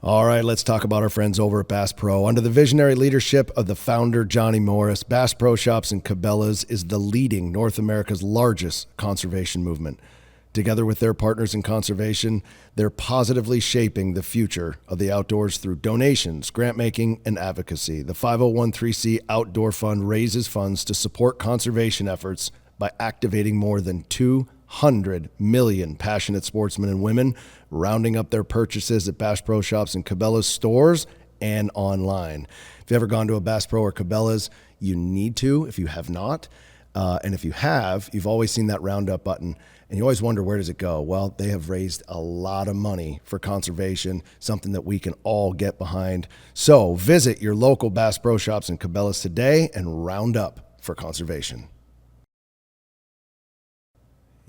All right, let's talk about our friends over at Bass Pro. Under the visionary leadership of the founder, Johnny Morris, Bass Pro Shops and Cabela's is the leading North America's largest conservation movement. Together with their partners in conservation, they're positively shaping the future of the outdoors through donations, grant making, and advocacy. The 501(c) Outdoor Fund raises funds to support conservation efforts by activating more than 200 million passionate sportsmen and women, rounding up their purchases at Bass Pro Shops and Cabela's stores and online. If you've ever gone to a Bass Pro or Cabela's, you need to if you have not. And if you have, you've always seen that roundup button, and you always wonder, where does it go? Well, they have raised a lot of money for conservation, something that we can all get behind. So visit your local Bass Pro Shops and Cabela's today and round up for conservation.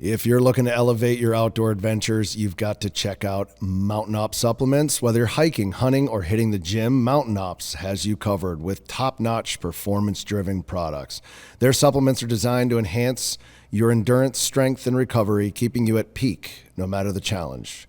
If you're looking to elevate your outdoor adventures, you've got to check out Mountain Ops supplements. Whether you're hiking, hunting, or hitting the gym, Mountain Ops has you covered with top-notch performance-driven products. Their supplements are designed to enhance your endurance, strength, and recovery, keeping you at peak no matter the challenge.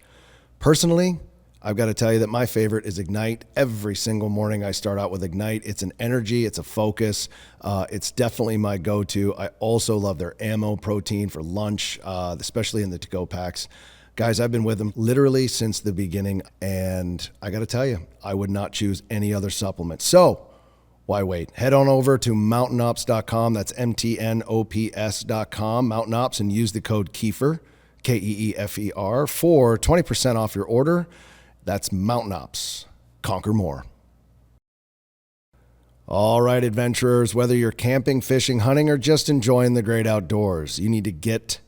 Personally, I've got to tell you that my favorite is Ignite. Every single morning I start out with Ignite. It's an energy, it's a focus. It's definitely my go-to. I also love their ammo protein for lunch, especially in the to-go packs. Guys, I've been with them literally since the beginning, and I got to tell you, I would not choose any other supplement. So why wait? Head on over to mountainops.com. That's MTNOPS.com, Mountain Ops, and use the code KEEFER, KEEFER, for 20% off your order. That's Mountain Ops. Conquer more. All right, adventurers, whether you're camping, fishing, hunting, or just enjoying the great outdoors, you need to get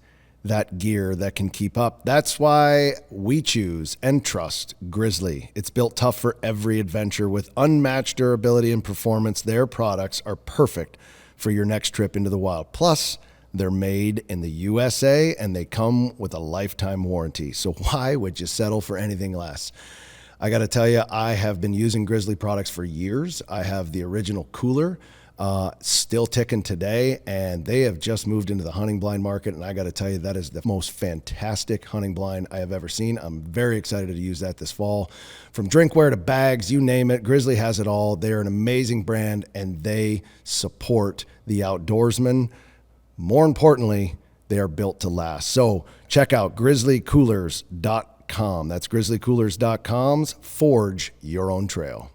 that gear that can keep up. That's why we choose and trust Grizzly. It's built tough for every adventure with unmatched durability and performance. Their products are perfect for your next trip into the wild. Plus, they're made in the USA, and they come with a lifetime warranty. So why would you settle for anything less? I got to tell you, I have been using Grizzly products for years. I have the original cooler, still ticking today, and they have just moved into the hunting blind market. And I got to tell you, that is the most fantastic hunting blind I have ever seen. I'm very excited to use that this fall. From drinkware to bags, you name it, Grizzly has it all. They're an amazing brand, and they support the outdoorsman. More importantly, they are built to last. So check out grizzlycoolers.com. That's grizzlycoolers.com's Forge Your Own Trail.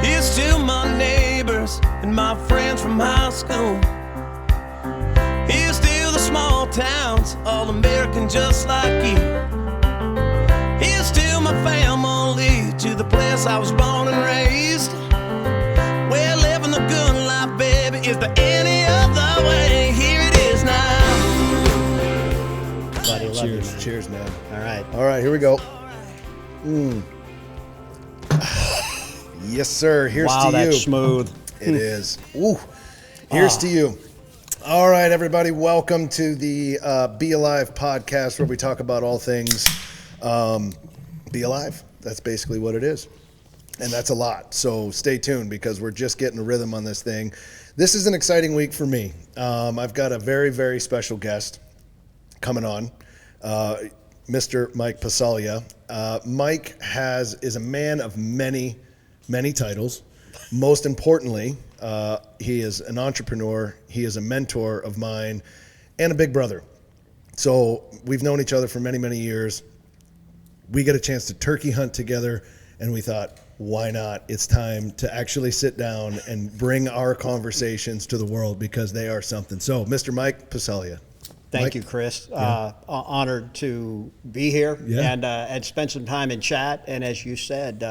Here's to my neighbors and my friends from high school. Here's to the small towns, all American just like you. Here's to my family, to the place I was born and raised. We're living the good life, baby. Is there any other way? Here it is now. Buddy, love you, man. Cheers, man. All right, here we go. Yes, sir. Here's wow, to you. that's smooth. It is. Ooh. Here's to you. All right, everybody. Welcome to the BeAlive Podcast, where we talk about all things Be Alive. That's basically what it is. And that's a lot. So stay tuned, because we're just getting a rhythm on this thing. This is an exciting week for me. I've got a very, very special guest coming on, Mr. Mike Passaglia. Mike is a man of many, many titles. Most importantly, he is an entrepreneur. He is a mentor of mine and a big brother. So we've known each other for many, many years. We got a chance to turkey hunt together, and we thought, why not? It's time to actually sit down and bring our conversations to the world, because they are something. So, Mr. Mike Passaglia. Thank you, Chris. Honored to be here and spend some time in chat. And as you said,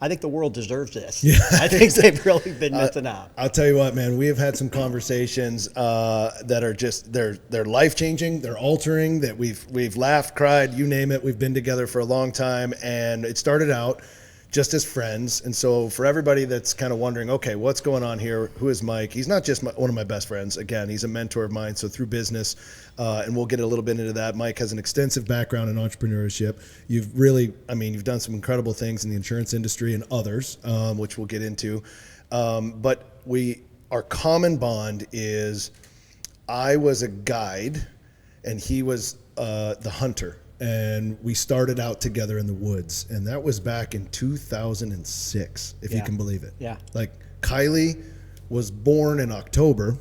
I think the world deserves this. Yeah, I think they've really been missing out. I'll tell you what, man, we have had some conversations that are just, they're life-changing, they're altering, that we've laughed, cried, you name it. We've been together for a long time, and it started out just as friends. And so for everybody that's kind of wondering, okay, what's going on here? Who is Mike? He's not just one of my best friends. Again, he's a mentor of mine. So through business, and we'll get a little bit into that. Mike has an extensive background in entrepreneurship. You've done some incredible things in the insurance industry and others, which we'll get into. But our common bond is I was a guide and he was the hunter. And we started out together in the woods, and that was back in 2006, if you can believe it. Yeah. Like, Kylie was born in October.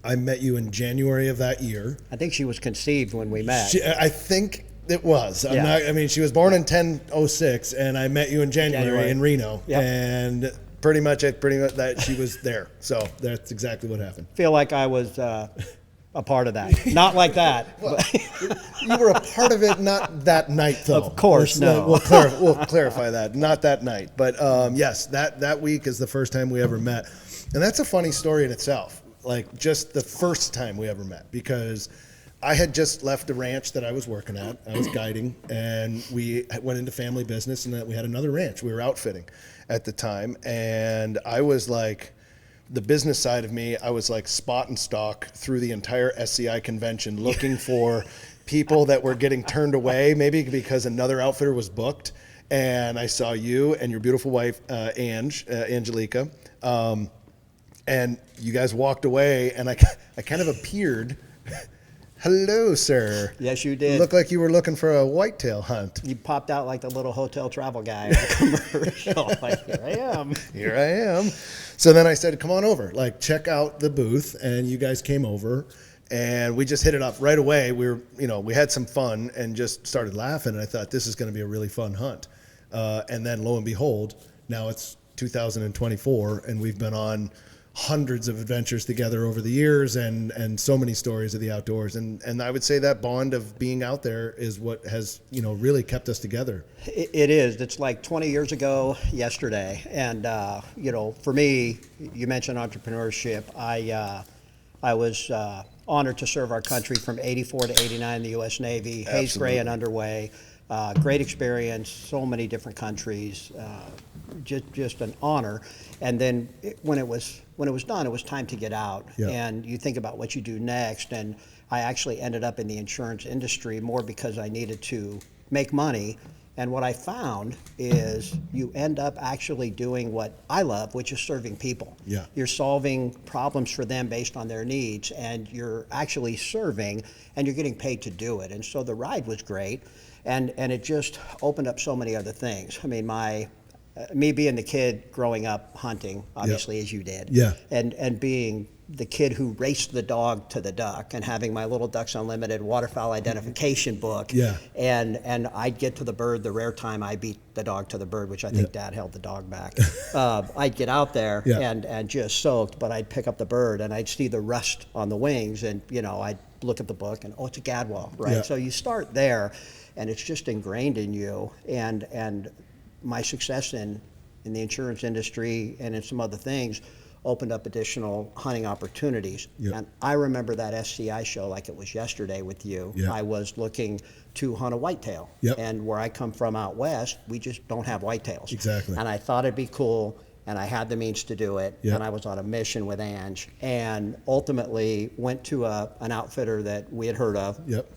I met you in January of that year. I think she was conceived when we met. I think it was. Yeah. She was born in 10/06, and I met you in January. In Reno. Yep. And pretty much that she was there. So that's exactly what happened. Feel like I was a part of that. Not like that. Well, you were a part of it, not that night, though. Of course, no. We'll clarify that. Not that night. But yes, that week is the first time we ever met. And that's a funny story in itself. Like, just the first time we ever met, because I had just left the ranch that I was working at. I was guiding, and we went into family business, and we had another ranch. We were outfitting at the time. And I was like, the business side of me, I was like spot and stalk through the entire SCI convention looking for people that were getting turned away, maybe because another outfitter was booked. And I saw you and your beautiful wife, Angelica, and you guys walked away, and I kind of appeared. Hello, sir. Yes, you did. You looked like you were looking for a whitetail hunt. You popped out like the little hotel travel guy in the commercial. Like, here I am. Here I am. So then I said, come on over, like, check out the booth. And you guys came over, and we just hit it up right away. We had some fun and just started laughing. And I thought, this is going to be a really fun hunt. And then lo and behold, now it's 2024, and we've been on hundreds of adventures together over the years, and so many stories of the outdoors. And I would say that bond of being out there is what has, really kept us together. It is. It's like 20 years ago yesterday. And, for me, you mentioned entrepreneurship. I was honored to serve our country from 84 to 89 in the U.S. Navy, Hayes, Gray, and Underway. Great experience, so many different countries, just an honor. And then when it was done, it was time to get out. Yeah. And you think about what you do next. And I actually ended up in the insurance industry more because I needed to make money. And what I found is you end up actually doing what I love, which is serving people. Yeah. You're solving problems for them based on their needs, and you're actually serving, and you're getting paid to do it. And so the ride was great, and it just opened up so many other things. I mean, me being the kid growing up hunting, obviously, as you did, and being the kid who raced the dog to the duck, and having my little Ducks Unlimited waterfowl identification book, and I'd get to the bird the rare time I beat the dog to the bird, which I think Dad held the dog back. I'd get out there and just soaked, but I'd pick up the bird, and I'd see the rust on the wings, and I'd look at the book, and it's a gadwall, right? Yeah. So you start there, and it's just ingrained in you, and my success in the insurance industry and in some other things opened up additional hunting opportunities. Yep. And I remember that SCI show like it was yesterday with you. Yep. I was looking to hunt a whitetail. Yep. And where I come from out west, we just don't have whitetails. Exactly. And I thought it'd be cool, and I had the means to do it. Yep. And I was on a mission with Ange, and ultimately went to an outfitter that we had heard of. Yep.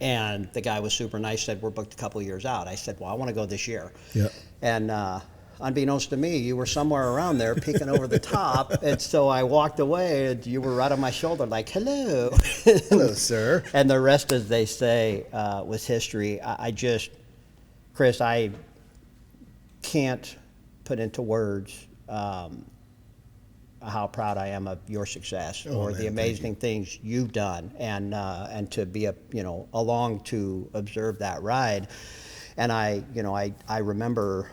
And the guy was super nice, said, we're booked a couple of years out. I said, well, I want to go this year. Yep. And unbeknownst to me, you were somewhere around there peeking over the top. And so I walked away, and you were right on my shoulder like, hello. Hello, sir. And the rest, as they say, was history. Chris, I can't put into words how proud I am of your success the amazing things you've done, and to be along to observe that ride. And I remember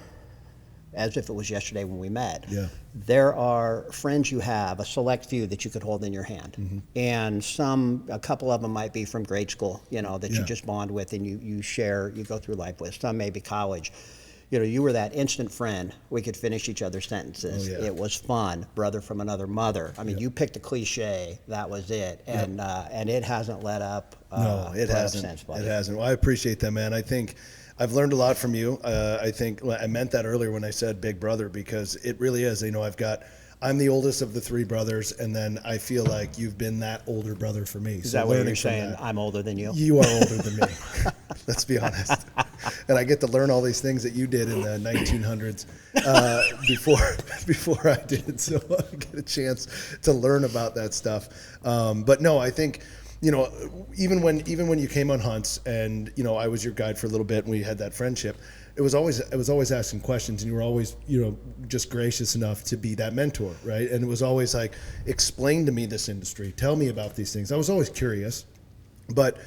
as if it was yesterday when we met. Yeah. There are friends you have, a select few that you could hold in your hand. Mm-hmm. And a couple of them might be from grade school, that you just bond with and you share, you go through life with. Some maybe college. You were that instant friend. We could finish each other's sentences. Oh, yeah. It was fun. Brother from another mother. I mean, you picked a cliche. That was it. And it hasn't let up. No, it hasn't. Since, it hasn't. Well, I appreciate that, man. I think I've learned a lot from you. I think I meant that earlier when I said big brother, because it really is. I'm the oldest of the three brothers, and then I feel like you've been that older brother for me. Is that what you're saying? I'm older than you? You are older than me. Let's be honest. And I get to learn all these things that you did in the 1900s before I did. So I get a chance to learn about that stuff. But no, I think, even when you came on hunts and, I was your guide for a little bit and we had that friendship, it was always asking questions, and you were always, just gracious enough to be that mentor, right? And it was always like, explain to me this industry, tell me about these things. I was always curious, but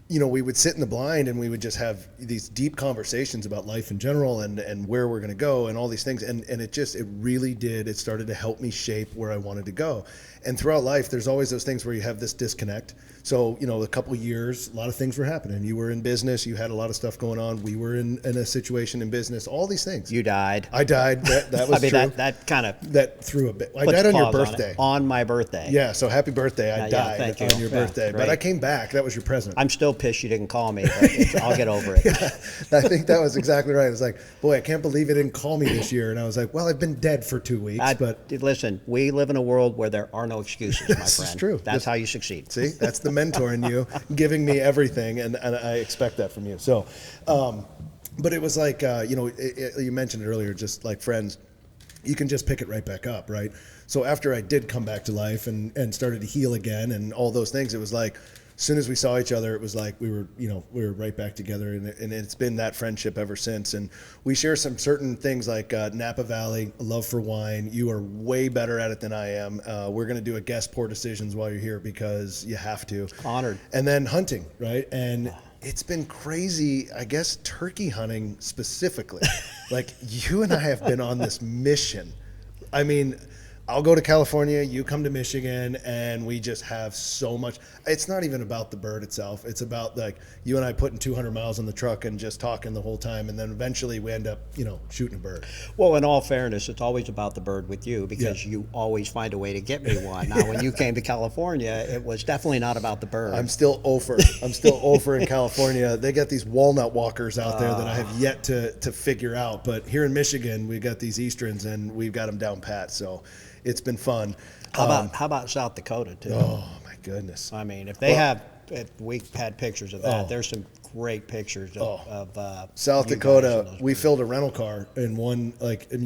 we would sit in the blind and we would just have these deep conversations about life in general and where we're going to go and all these things. And it really did. It started to help me shape where I wanted to go. And throughout life, there's always those things where you have this disconnect. So, a couple of years, a lot of things were happening. You were in business. You had a lot of stuff going on. We were in a situation in business, all these things. You died. I died. That was true. That kind of. That threw a bit. I died on your birthday. On my birthday. Yeah. So happy birthday. I died on your birthday. Great. But I came back. That was your present. I'm still pissed you didn't call me, but I'll get over it. Yeah, I think that was exactly right. It was like, boy, I can't believe it didn't call me this year. And I was like, well, I've been dead for 2 weeks. Listen, we live in a world where there are no excuses, my friend. This is true. That's how you succeed. See, that's the mentor in you, giving me everything, and I expect that from you. So, but it was like, you mentioned it earlier, just like friends, you can just pick it right back up, right? So after I did come back to life and started to heal again and all those things, it was like, as soon as we saw each other, it was like we were right back together, and it's been that friendship ever since. And we share some certain things like Napa Valley, a love for wine. You are way better at it than I am. We're going to do a guest pour decisions while you're here because you have to. Honored. And then hunting, right? And it's been crazy, I guess, turkey hunting specifically. Like, you and I have been on this mission. I mean, I'll go to California, you come to Michigan, and we just have so much. It's not even about the bird itself. It's about, like, you and I putting 200 miles on the truck and just talking the whole time, and then eventually we end up, shooting a bird. Well, in all fairness, it's always about the bird with you because you always find a way to get me one. Now, when you came to California, it was definitely not about the bird. I'm still over in California. They got these walnut walkers out there that I have yet to figure out. But here in Michigan, we got these Easterns, and we've got them down pat. So it's been fun. How about South Dakota too? Oh my goodness! I mean, if we had pictures of that. There's some great pictures of South Dakota. We filled a rental car in one,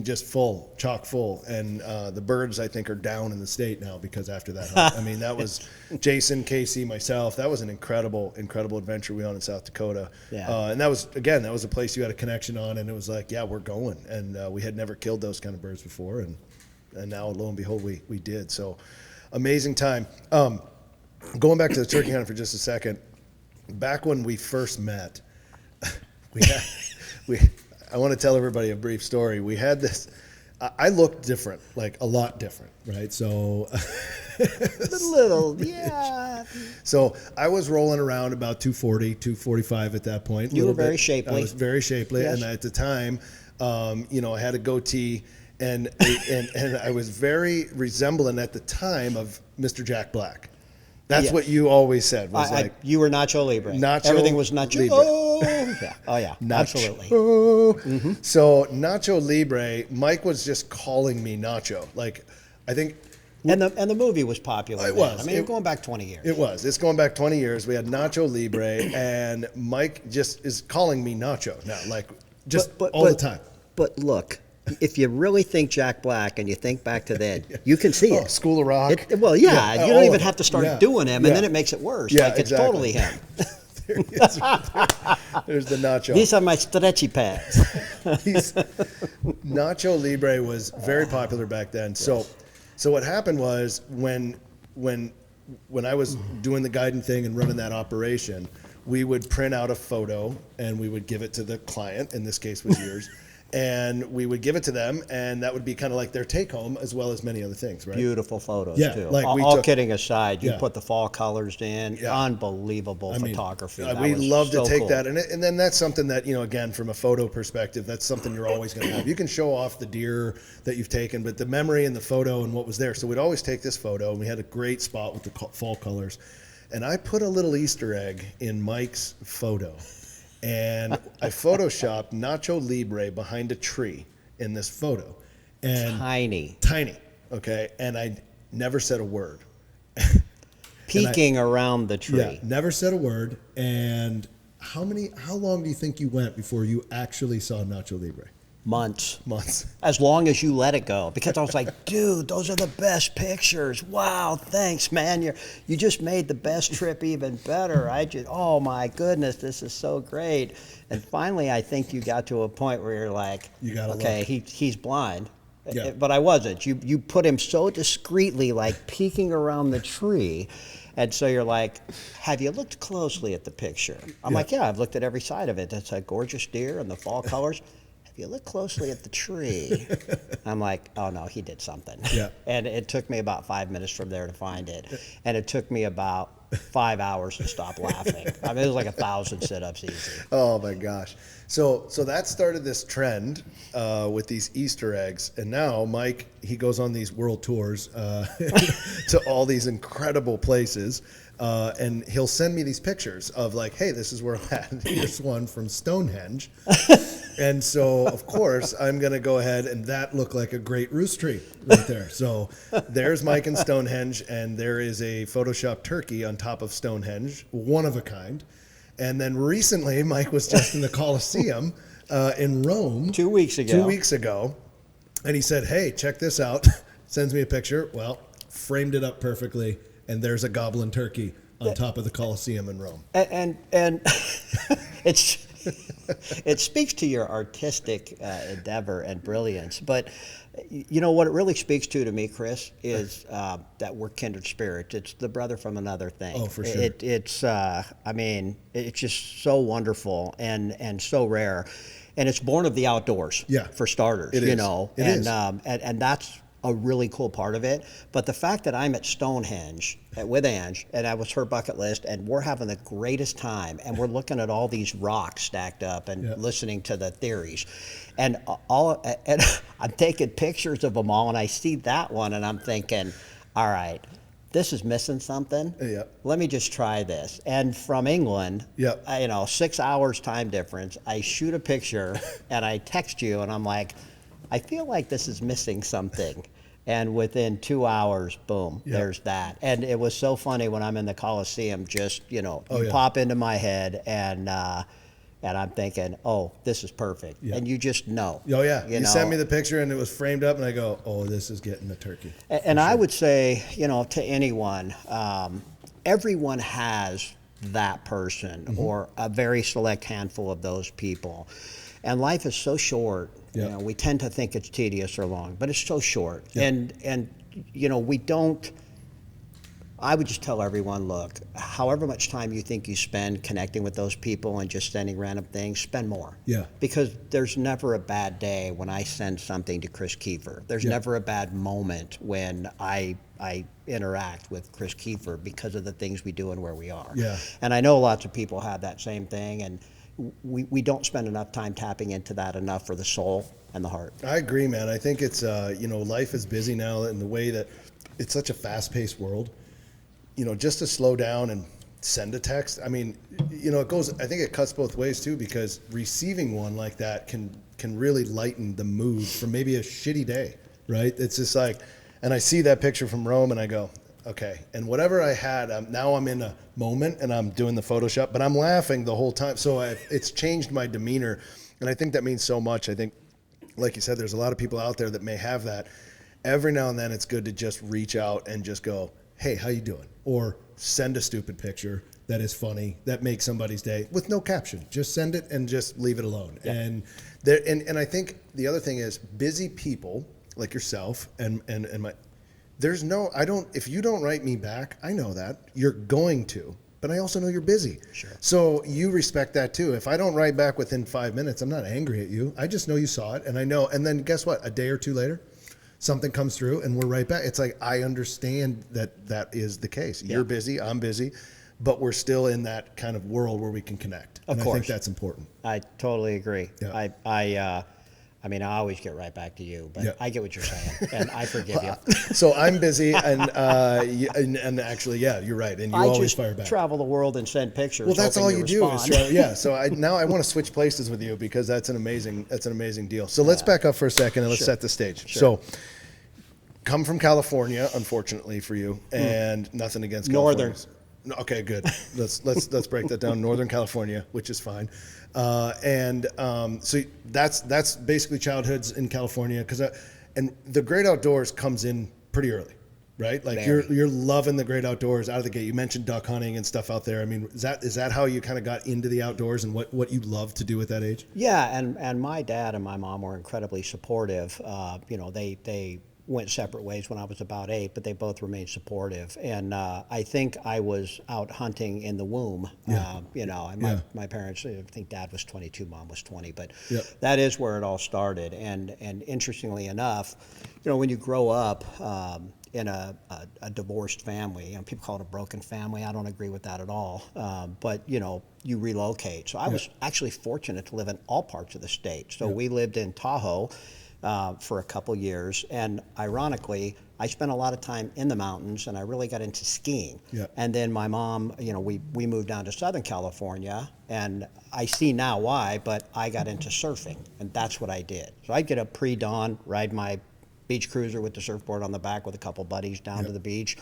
just full, chock full, and the birds I think are down in the state now because after that hunt. I mean, that was Jason, Casey, myself. That was an incredible adventure we went on in South Dakota. Yeah. And that was a place you had a connection on, and it was like, yeah, we're going, and we had never killed those kind of birds before, and now, lo and behold, we did. So, amazing time. Going back to the turkey hunt for just a second, back when we first met, I want to tell everybody a brief story. We had this. I looked different, like a lot different, right? So, yeah. So I was rolling around about 240, 245 at that point. You were very shapely. I was very shapely, yes. And at the time, I had a goatee. And I was very resemblant at the time of Mr. Jack Black. That's what you always said. You were Nacho Libre. Everything was Nacho Libre. Yeah. Oh yeah, Nacho. Absolutely. Mm-hmm. So Nacho Libre, Mike was just calling me Nacho. Like, I think. And the movie was popular. It was. I mean, going back 20 years. It was. It's going back 20 years. We had Nacho Libre, and Mike just is calling me Nacho now, like all the time. But look. If you really think Jack Black and you think back to then, you can see it. School of Rock. You don't even have to start doing him, and then it makes it worse. Yeah, it's totally him. There's the Nacho. These are my stretchy pads. Nacho Libre was very popular back then. Yes. So what happened was when I was doing the guiding thing and running that operation, we would print out a photo and we would give it to the client. In this case, was yours. And we would give it to them, and that would be kind of like their take-home, as well as many other things, right? Beautiful photos, too. Like all kidding aside, you put the fall colors in. Yeah. Unbelievable photography. We love to take that, and then that's something that, again, from a photo perspective, that's something you're always going to have. You can show off the deer that you've taken, but the memory and the photo and what was there. So we'd always take this photo, and we had a great spot with the fall colors. And I put a little Easter egg in Mike's photo. And I photoshopped Nacho Libre behind a tree in this photo. And Tiny. Okay. And I never said a word. Peeking around the tree. Yeah, never said a word. And how long do you think you went before you actually saw Nacho Libre? Months. As long as you let it go. Because I was like, dude, those are the best pictures. Wow, thanks, man. You just made the best trip even better. Oh my goodness, this is so great. And finally, I think you got to a point where you're like, okay, he's blind. Yeah. But I wasn't. You put him so discreetly, like peeking around the tree. And so you're like, have you looked closely at the picture? I'm like, yeah, I've looked at every side of it. That's a gorgeous deer and the fall colors. If you look closely at the tree, I'm like, oh no, he did something. Yeah. And it took me about 5 minutes from there to find it. And it took me about 5 hours to stop laughing. I mean, it was like 1,000 sit-ups easy. Oh my gosh. So that started this trend with these Easter eggs. And now Mike, he goes on these world tours to all these incredible places. And he'll send me these pictures of like, hey, this is where I'm at. Here's one from Stonehenge. And so, of course, I'm going to go ahead, and that looked like a great roost tree right there. So there's Mike in Stonehenge, and there is a Photoshop turkey on top of Stonehenge, one of a kind. And then recently, Mike was just in the Colosseum in Rome. 2 weeks ago. 2 weeks ago. And he said, hey, check this out. Sends me a picture. Well, framed it up perfectly, and there's a goblin turkey on top of the Colosseum in Rome. And it speaks to your artistic endeavor and brilliance. But you know what it really speaks to me, Chris, is that we're kindred spirits. It's the brother from another thing. Oh, for sure. It's just so wonderful and so rare, and it's born of the outdoors. Yeah, for starters, it is. And that's a really cool part of it. But the fact that I'm at Stonehenge with Ange, and that was her bucket list, and we're having the greatest time, and we're looking at all these rocks stacked up and listening to the theories, and I'm taking pictures of them all, and I see that one, and I'm thinking, all right, this is missing something. Yeah. Let me just try this. And from England, 6 hours time difference, I shoot a picture and I text you, and I'm like, I feel like this is missing something. And within 2 hours, boom, there's that. And it was so funny when I'm in the Coliseum, just, pop into my head, and I'm thinking, oh, this is perfect. Yeah. And you just know. Oh, yeah. You sent me the picture, and it was framed up, and I go, oh, this is getting the turkey. And I would say, to anyone, everyone has that person or a very select handful of those people. And life is so short. Yeah. We tend to think it's tedious or long, but it's so short. Yeah. And we don't. I would just tell everyone, look, however much time you think you spend connecting with those people and just sending random things, spend more. Yeah. Because there's never a bad day when I send something to Chris Kiefer. There's never a bad moment when I interact with Chris Kiefer because of the things we do and where we are. Yeah. And I know lots of people have that same thing, and we don't spend enough time tapping into that enough for the soul and the heart. I agree, man. I think it's, life is busy now in the way that it's such a fast-paced world. Just to slow down and send a text. I mean, it goes, I think it cuts both ways too, because receiving one like that can really lighten the mood from maybe a shitty day, right? It's just like, and I see that picture from Rome and I go, okay. And whatever I had, now I'm in a moment and I'm doing the Photoshop, but I'm laughing the whole time. So it's changed my demeanor. And I think that means so much. I think, like you said, there's a lot of people out there that may have that. Every now and then it's good to just reach out and just go, hey, how you doing? Or send a stupid picture that is funny, that makes somebody's day with no caption. Just send it and just leave it alone. Yeah. And I think the other thing is busy people like yourself and my, if you don't write me back, I know that you're going to, but I also know you're busy. Sure. So you respect that too. If I don't write back within 5 minutes, I'm not angry at you. I just know you saw it and I know, and then guess what? A day or two later, something comes through and we're right back. It's like, I understand that is the case. Yeah. You're busy, I'm busy, but we're still in that kind of world where we can connect. Of course. I think that's important. I totally agree. Yeah. I mean, I always get right back to you, but Yeah. I get what you're saying, and I forgive you. So I'm busy, and actually, yeah, you're right, and you I always just fire back. travel the world and send pictures. Well, that's all hoping you do. respond. So now I want to switch places with you because that's an amazing deal. So let's back up for a second and let's Sure. set the stage. Sure. So, come from California, unfortunately for you, and nothing against California. Northern. No, okay, good. Let's break that down. Northern California, which is fine, so that's basically childhoods in California and the great outdoors comes in pretty early, right? Like you're loving the great outdoors out of the gate. You mentioned duck hunting and stuff out there. I mean, is that how you kind of got into the outdoors and what you love to do at that age? Yeah, and my dad and my mom were incredibly supportive. They went separate ways when I was about 8, but they both remained supportive. And I think I was out hunting in the womb. Yeah. And my parents, I think Dad was 22, Mom was 20, but Yep. that is where it all started. And interestingly enough, when you grow up in a divorced family, people call it a broken family. I don't agree with that at all. But you relocate. So I was actually fortunate to live in all parts of the state. So we lived in Tahoe for a couple years, and ironically, I spent a lot of time in the mountains, and I really got into skiing. Yeah. And then my mom, we moved down to Southern California, and I see now why, but I got into surfing, and that's what I did. So I'd get up pre-dawn, ride my beach cruiser with the surfboard on the back with a couple buddies down to the beach,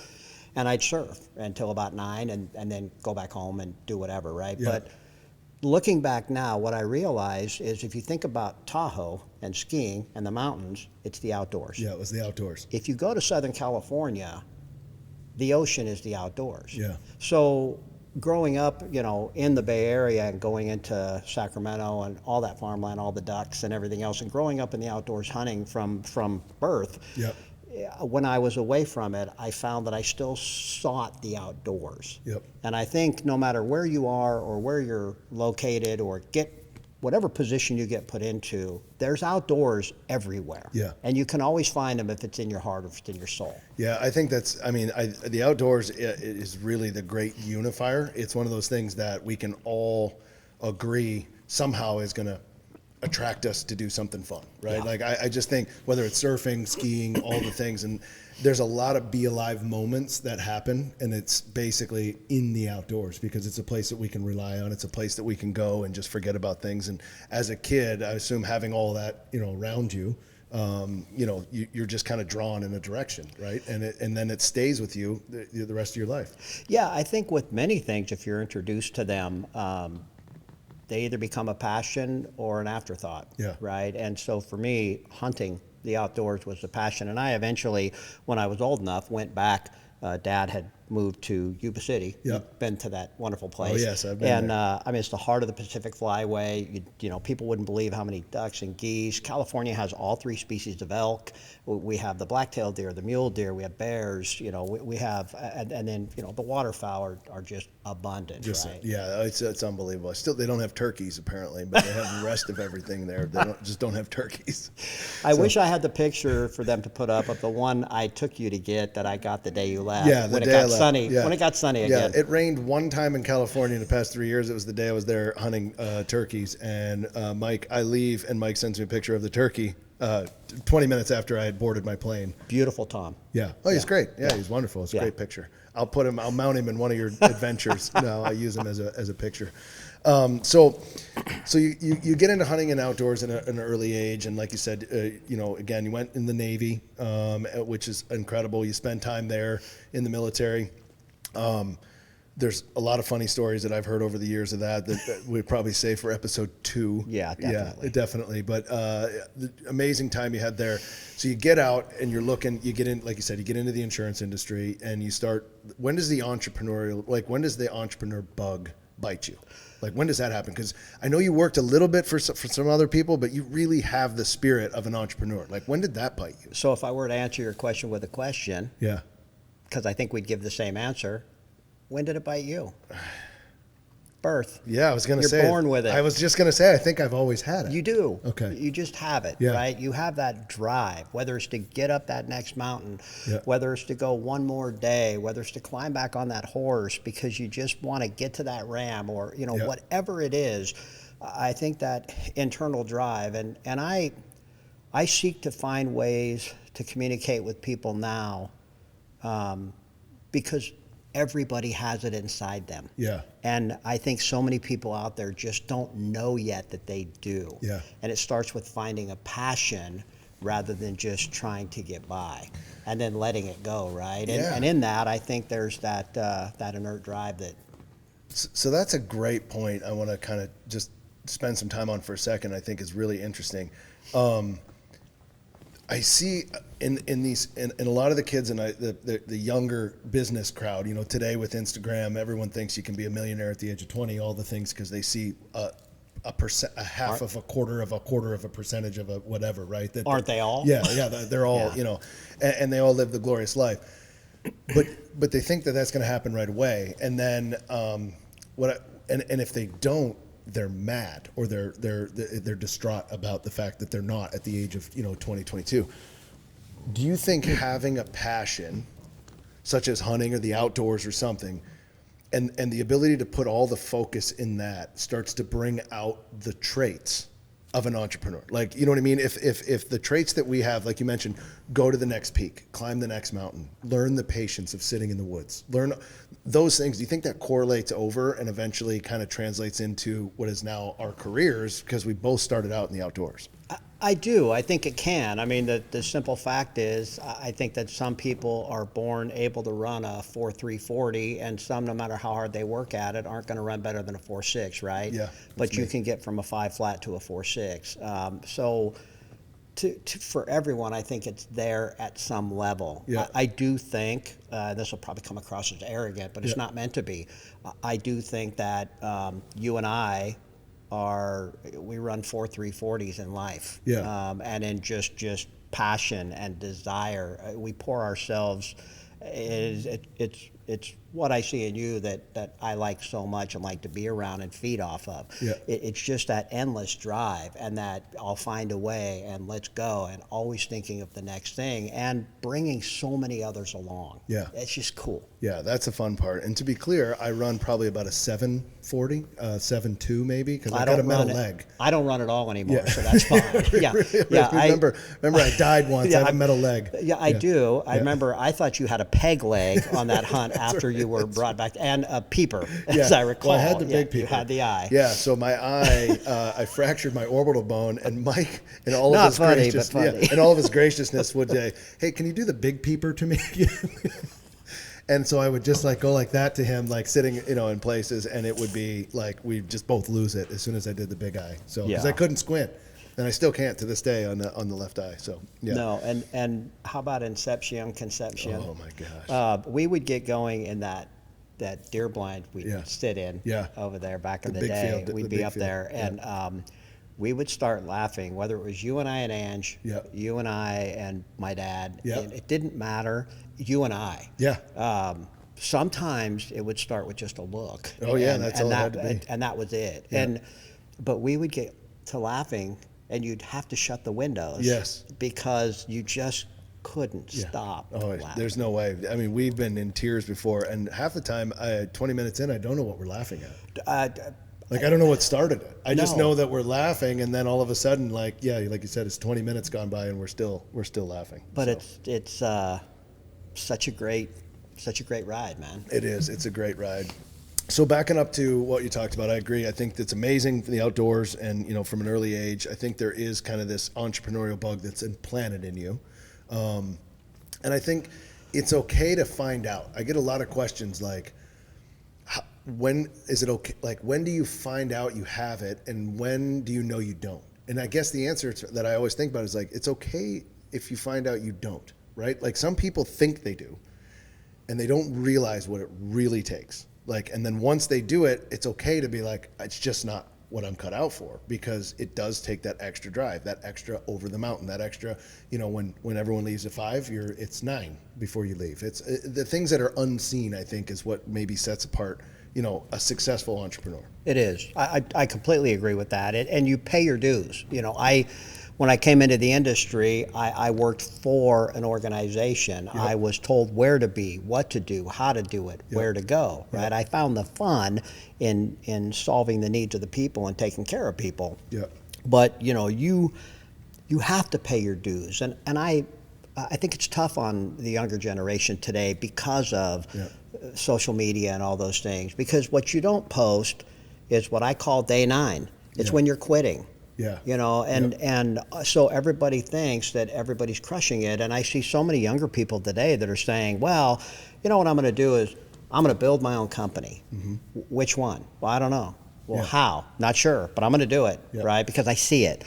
and I'd surf until about 9, and then go back home and do whatever, right? Yeah. But looking back now, what I realize is if you think about Tahoe and skiing and the mountains, it's the outdoors. Yeah, it was the outdoors. If you go to Southern California, the ocean is the outdoors. Yeah. So growing up, in the Bay Area and going into Sacramento and all that farmland, all the ducks and everything else, and growing up in the outdoors hunting from birth, Yep. when I was away from it, I found that I still sought the outdoors. Yep. And I think no matter where you are or where you're located or get whatever position you get put into, there's outdoors everywhere. Yeah. And you can always find them if it's in your heart or if it's in your soul. Yeah, I think the outdoors is really the great unifier. It's one of those things that we can all agree somehow is going to attract us to do something fun, right? Yeah. Like I just think whether it's surfing, skiing, all the things, and there's a lot of BeAlive moments that happen, and it's basically in the outdoors because it's a place that we can rely on. It's a place that we can go and just forget about things. And as a kid, I assume having all that, around you, you're just kind of drawn in a direction, right? And then it stays with you the rest of your life. Yeah, I think with many things, if you're introduced to them, they either become a passion or an afterthought, Yeah. right? And so for me, hunting the outdoors was a passion. And I eventually, when I was old enough, went back. Dad had moved to Yuba City. Yeah. You've been to that wonderful place. Oh, yes, I've been there. And it's the heart of the Pacific Flyway. People wouldn't believe how many ducks and geese. California has all 3 species of elk. We have the black-tailed deer, the mule deer. We have bears. We have, and then the waterfowl are just abundant. Right? Yeah, it's unbelievable. Still, they don't have turkeys apparently, but they have the rest of everything there. They just don't have turkeys. I wish I had the picture for them to put up of the one I took you to get that I got the day you left. Yeah, the when day it got I left. sunny. Yeah. When it got sunny again. Yeah, it rained one time in California in the past 3 years. It was the day I was there hunting turkeys, and I leave, and Mike sends me a picture of the turkey 20 minutes after I had boarded my plane. Beautiful Tom. Yeah. Oh, he's great. Yeah, he's wonderful. It's a great picture. I'll mount him in one of your adventures. No, I use him as a picture. So you get into hunting and outdoors at an early age, and like you said, again, you went in the Navy, which is incredible. You spend time there in the military. There's a lot of funny stories that I've heard over the years of that we'd probably save for episode 2. Yeah, definitely. Yeah, definitely. But the amazing time you had there. So you get out and you get in, like you said, you get into the insurance industry and you start. When does the entrepreneur bug bite you? Like, when does that happen? Because I know you worked a little bit for some other people, but you really have the spirit of an entrepreneur. Like, when did that bite you? So if I were to answer your question with a question, Yeah. because I think we'd give the same answer, when did it bite you? Birth. Yeah, I was going to say. You're born with it. I was just going to say, I think I've always had it. You do. Okay. You just have it, Yeah. right? You have that drive, whether it's to get up that next mountain, Yeah. whether it's to go one more day, whether it's to climb back on that horse because you just want to get to that ram or, Yeah. whatever it is. I think that internal drive, and I I seek to find ways to communicate with people now, because everybody has it inside them. Yeah. And I think so many people out there just don't know yet that they do. Yeah. And it starts with finding a passion rather than just trying to get by, and then letting it go, right? And in that, I think there's that inert drive that. So that's a great point. I want to kind of just spend some time on for a second. I think is really interesting. I see in a lot of the kids and the younger business crowd, you know, today with Instagram, everyone thinks you can be a millionaire at the age of 20, all the things, because they see a half of a quarter of a percentage of a whatever, right? Aren't they all? Yeah, they're all, you know, and they all live the glorious life. But they think that that's going to happen right away. And then and if they don't, they're mad, or they're distraught about the fact that they're not at the age of 2022. Do you think having a passion, such as hunting or the outdoors or something, and the ability to put all the focus in that starts to bring out the traits of an entrepreneur? Like, you know what I mean? If the traits that we have, like you mentioned, go to the next peak, climb the next mountain, learn the patience of sitting in the woods, learn those things, do you think that correlates over and eventually kind of translates into what is now our careers, because we both started out in the outdoors? I do. I think it can. I mean, the simple fact is, I think that some people are born able to run a 4.340, and some, no matter how hard they work at it, aren't going to run better than a 4.6, right? Yeah. But you can get from a 5 flat to a 4.6. So for everyone, I think it's there at some level. Yeah. I do think, this will probably come across as arrogant, but it's not meant to be. I do think that you and I we run 4.340s in life. Yeah. And in just passion and desire, we pour ourselves. It's what I see in you that I like so much and like to be around and feed off of. Yeah. It's just that endless drive, and that I'll find a way and let's go, and always thinking of the next thing and bringing so many others along. Yeah. It's just cool. Yeah, that's a fun part. And to be clear, I run probably about a 7.40, 7.2 maybe, because I got a metal leg. I don't run at all anymore, so that's fine. Yeah, Remember I died once. I have a metal leg. Yeah, I do. I remember I thought you had a peg leg on that hunt after you were brought back, and a peeper, as I recall. Well, I had the big peeper. You had the eye. Yeah, so my eye, I fractured my orbital bone, and Mike, in all of his graciousness, would say, "Hey, can you do the big peeper to me?" And so I would just like go like that to him, like sitting, in places, and it would be like we'd just both lose it as soon as I did the big eye. So because I couldn't squint, and I still can't to this day on the left eye. So yeah. No, and how about Inception, Conception? Oh my gosh. We would get going in that deer blind we'd sit in over there back in the day. We'd be up there, and we would start laughing, whether it was you and I and Ange, you and I and my dad. It didn't matter. You and I. Yeah. Sometimes it would start with just a look. Oh yeah, that's all it had to be. And that was it. Yeah. But we would get to laughing, and you'd have to shut the windows. Yes. Because you just couldn't stop. Oh, laughing. There's no way. I mean, we've been in tears before, and half the time, 20 minutes in, I don't know what we're laughing at. I don't know what started it. I just know that we're laughing, and then all of a sudden, like you said, it's 20 minutes gone by, and we're still laughing. But it's such a great ride, man. It is. It's a great ride. So backing up to what you talked about, I agree. I think it's amazing for the outdoors, and from an early age, I think there is kind of this entrepreneurial bug that's implanted in you, and I think it's okay to find out. I get a lot of questions like, when is it okay? Like, when do you find out you have it, and when do you know you don't? And I guess the answer that I always think about is like, it's okay if you find out you don't, right? Like, some people think they do, and they don't realize what it really takes. Like, and then once they do it, it's okay to be like, it's just not what I'm cut out for, because it does take that extra drive, that extra over the mountain, that extra, when everyone leaves at 5, it's 9 before you leave. It's the things that are unseen, I think, is what maybe sets apart, a successful entrepreneur. It is. I completely agree with that. And you pay your dues. When I came into the industry, I worked for an organization. Yep. I was told where to be, what to do, how to do it, where to go, right? Yep. I found the fun in solving the needs of the people and taking care of people. Yep. But, you you have to pay your dues. And I think it's tough on the younger generation today because of social media and all those things. Because what you don't post is what I call day 9. It's when you're quitting. Yeah. You know, and so everybody thinks that everybody's crushing it. And I see so many younger people today that are saying, well, you know what I'm going to do is I'm going to build my own company. Which one? Well, I don't know. Well, how? Not sure, but I'm going to do it, right? Because I see it.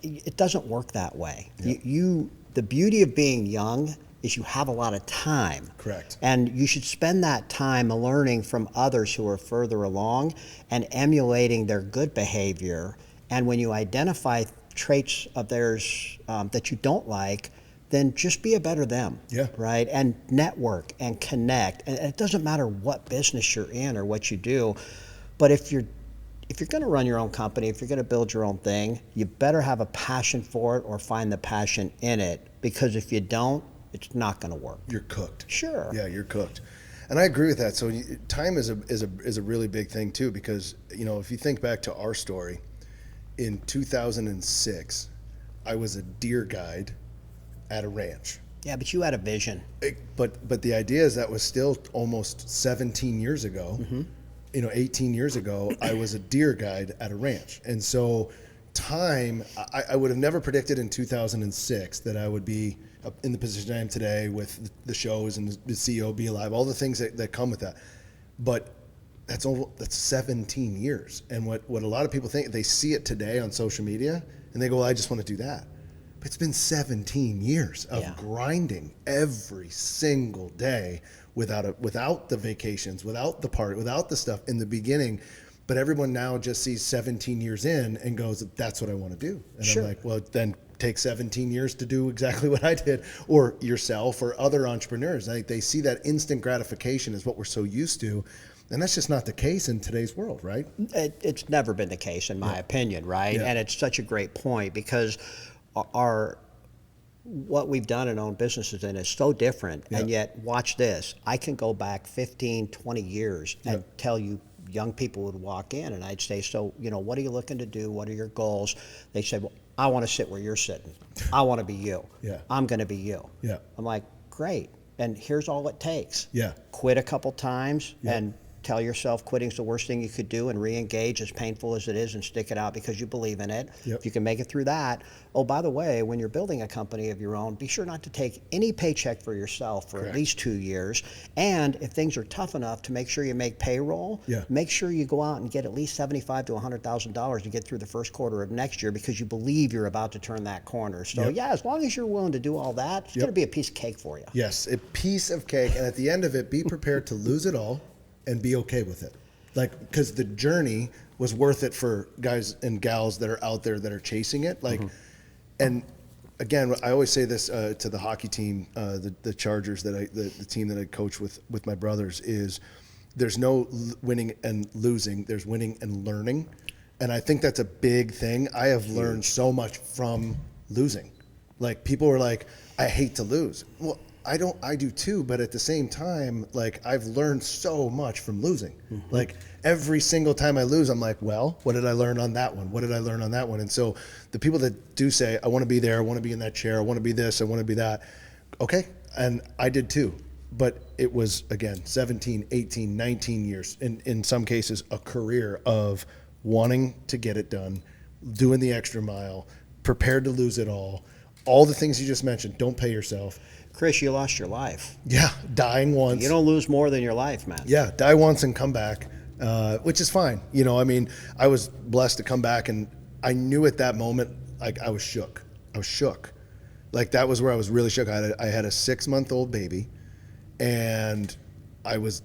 It doesn't work that way. The beauty of being young is you have a lot of time. Correct. And you should spend that time learning from others who are further along and emulating their good behavior. And when you identify traits of theirs that you don't like, then just be a better them, right? And network and connect. And it doesn't matter what business you're in or what you do, but if you're going to run your own company, if you're going to build your own thing, you better have a passion for it or find the passion in it, because if you don't, it's not going to work. You're cooked. Sure. Yeah, you're cooked. And I agree with that. So time is a really big thing too, because, you know, if you think back to our story, in 2006, I was a deer guide at a ranch. Yeah, but you had a vision. But the idea is that was still almost 17 years ago. 18 years ago, I was a deer guide at a ranch. And so time, I would have never predicted in 2006 that I would be in the position I am today with the shows and the CEO, BeAlive, all the things that come with that. But that's 17 years. And what a lot of people think, they see it today on social media and they go, well, I just want to do that. But it's been 17 years of grinding every single day without the vacations, without the party, without the stuff in the beginning. But everyone now just sees 17 years in and goes, that's what I want to do. And I'm like, well, then take 17 years to do exactly what I did, or yourself or other entrepreneurs. Like, they see that instant gratification is what we're so used to. And that's just not the case in today's world, right? It's never been the case, in my opinion, right? And it's such a great point, because what we've done and owned businesses in is so different. And yet, watch this. I can go back 15, 20 years and tell you, young people would walk in and I'd say, so, you know, what are you looking to do? What are your goals? They say, well, I want to sit where you're sitting. I want to be you. I'm going to be you. I'm like, great. And here's all it takes. Quit a couple times and tell yourself quitting's the worst thing you could do, and re-engage, as painful as it is, and stick it out because you believe in it. If you can make it through that. Oh, by the way, when you're building a company of your own, be sure not to take any paycheck for yourself for at least 2 years. And if things are tough enough to make sure you make payroll, make sure you go out and get at least $75,000 to $100,000 to get through the first quarter of next year, because you believe you're about to turn that corner. So as long as you're willing to do all that, it's going to be a piece of cake for you. Yes, a piece of cake. And at the end of it, be prepared to lose it all and be okay with it. Like, because the journey was worth it for guys and gals that are out there that are chasing it. Like, and again, I always say this to the hockey team, the Chargers, the team that I coach with my brothers, is there's no winning and losing, there's winning and learning. And I think that's a big thing. I have learned so much from losing. Like, people are like, I hate to lose. Well, I do too, but at the same time, like, I've learned so much from losing. Like, every single time I lose, I'm like, well, what did I learn on that one? What did I learn on that one? And so the people that do say, I want to be there, I want to be in that chair, I want to be this, I want to be that. Okay. And I did too. But it was, again, 17, 18, 19 years, in some cases, a career of wanting to get it done, doing the extra mile, prepared to lose it all the things you just mentioned. Don't pay yourself. Chris, you lost your life. Yeah, dying once. You don't lose more than your life, man. Yeah, die once and come back, which is fine. You know, I mean, I was blessed to come back, and I knew at that moment, like, I was shook. Like, that was where I was really shook. I had a 6-month-old baby, and I was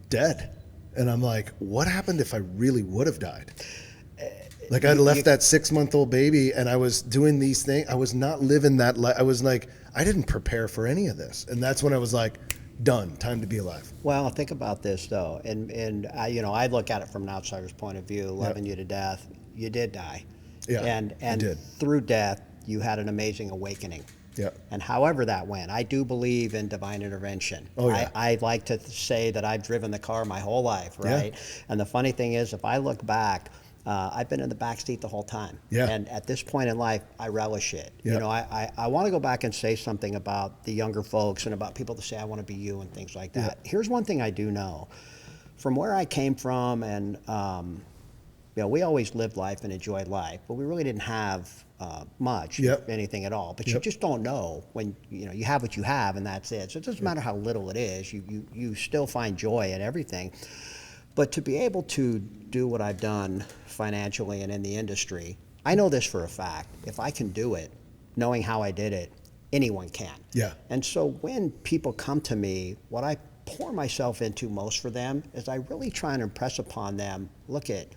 dead. And I'm like, what happened if I really would have died? Like, I left that 6-month-old baby, and I was doing these things. I was not living that life. I was like, I didn't prepare for any of this. And that's when I was like, done, time to be alive. Well, think about this, though. And I look at it from an outsider's point of view, loving you to death. You did die. Yeah, and did. Through death, you had an amazing awakening. Yeah. And however that went, I do believe in divine intervention. Oh, yeah. I like to say that I've driven the car my whole life, right? And the funny thing is, if I look back, I've been in the back seat the whole time. Yeah. And at this point in life, I relish it. Yeah. You know, I want to go back and say something about the younger folks and about people that say, I want to be you and things like that. Yeah. Here's one thing I do know. From where I came from, and you know, we always lived life and enjoyed life, but we really didn't have much, Yep. anything at all. But Yep. you just don't know when, you know, you have what you have and that's it. So it doesn't matter how little it is, you still find joy in everything. But to be able to do what I've done financially and in the industry, I know this for a fact. If I can do it, knowing how I did it, anyone can. Yeah. And so when people come to me, what I pour myself into most for them is I really try and impress upon them, look at,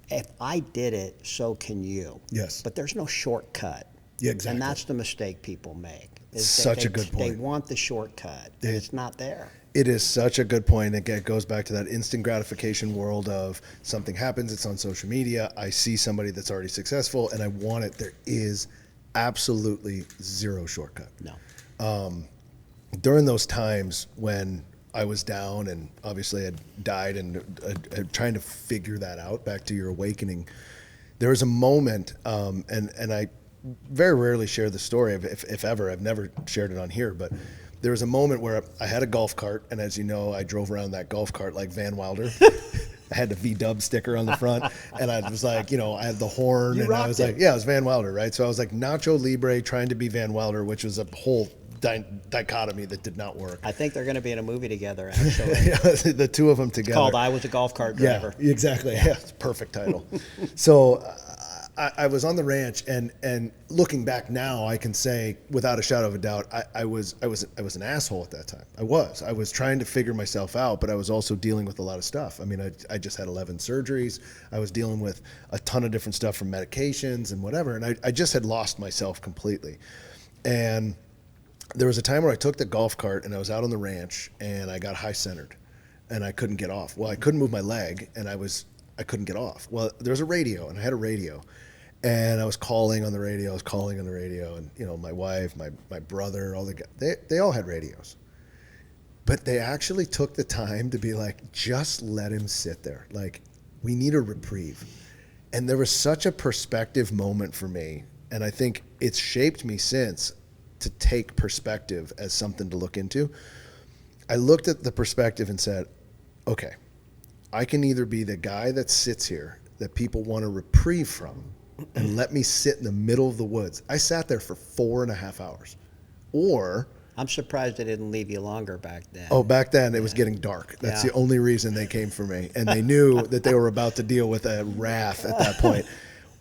if I did it, so can you. Yes. But there's no shortcut. Yeah, exactly. And that's the mistake people make. Is Such a good point. They want the shortcut, and it's not there. It is such a good point. It goes back to that instant gratification world of something happens, it's on social media, I see somebody that's already successful, and I want it. There is absolutely zero shortcut. No. During those times when I was down and obviously had died and trying to figure that out, back to your awakening, there was a moment, and I very rarely share the story, if ever. I've never shared it on here, but there was a moment where I had a golf cart, and as you know, I drove around that golf cart like Van Wilder. I had the V-dub sticker on the front, and I was like, you know, I had the horn, and I was like, yeah, it was Van Wilder, right? So I was like Nacho Libre trying to be Van Wilder, which was a whole dichotomy that did not work. I think they're going to be in a movie together, actually. Yeah, the two of them together. Called I Was a Golf Cart Driver. Yeah, exactly. Yeah, it's a perfect title. So I was on the ranch, and looking back now, I can say without a shadow of a doubt, I was an asshole at that time. I was trying to figure myself out, but I was also dealing with a lot of stuff. I mean, I just had 11 surgeries. I was dealing with a ton of different stuff from medications and whatever, and I just had lost myself completely. And there was a time where I took the golf cart and I was out on the ranch and I got high centered and I couldn't get off. Well, I couldn't move my leg and I couldn't get off. Well, there was a radio, and I had a radio, and I was calling on the radio. And, you know, my wife, my brother, all the guys, they all had radios. But they actually took the time to be like, just let him sit there. Like, we need a reprieve. And there was such a perspective moment for me. And I think it's shaped me since to take perspective as something to look into. I looked at the perspective and said, okay, I can either be the guy that sits here that people want a reprieve from and let me sit in the middle of the woods. I sat there for 4.5 hours. Or I'm surprised they didn't leave you longer back then. oh, back then it was getting dark. That's the only reason they came for me. And they knew that they were about to deal with a wrath at that point.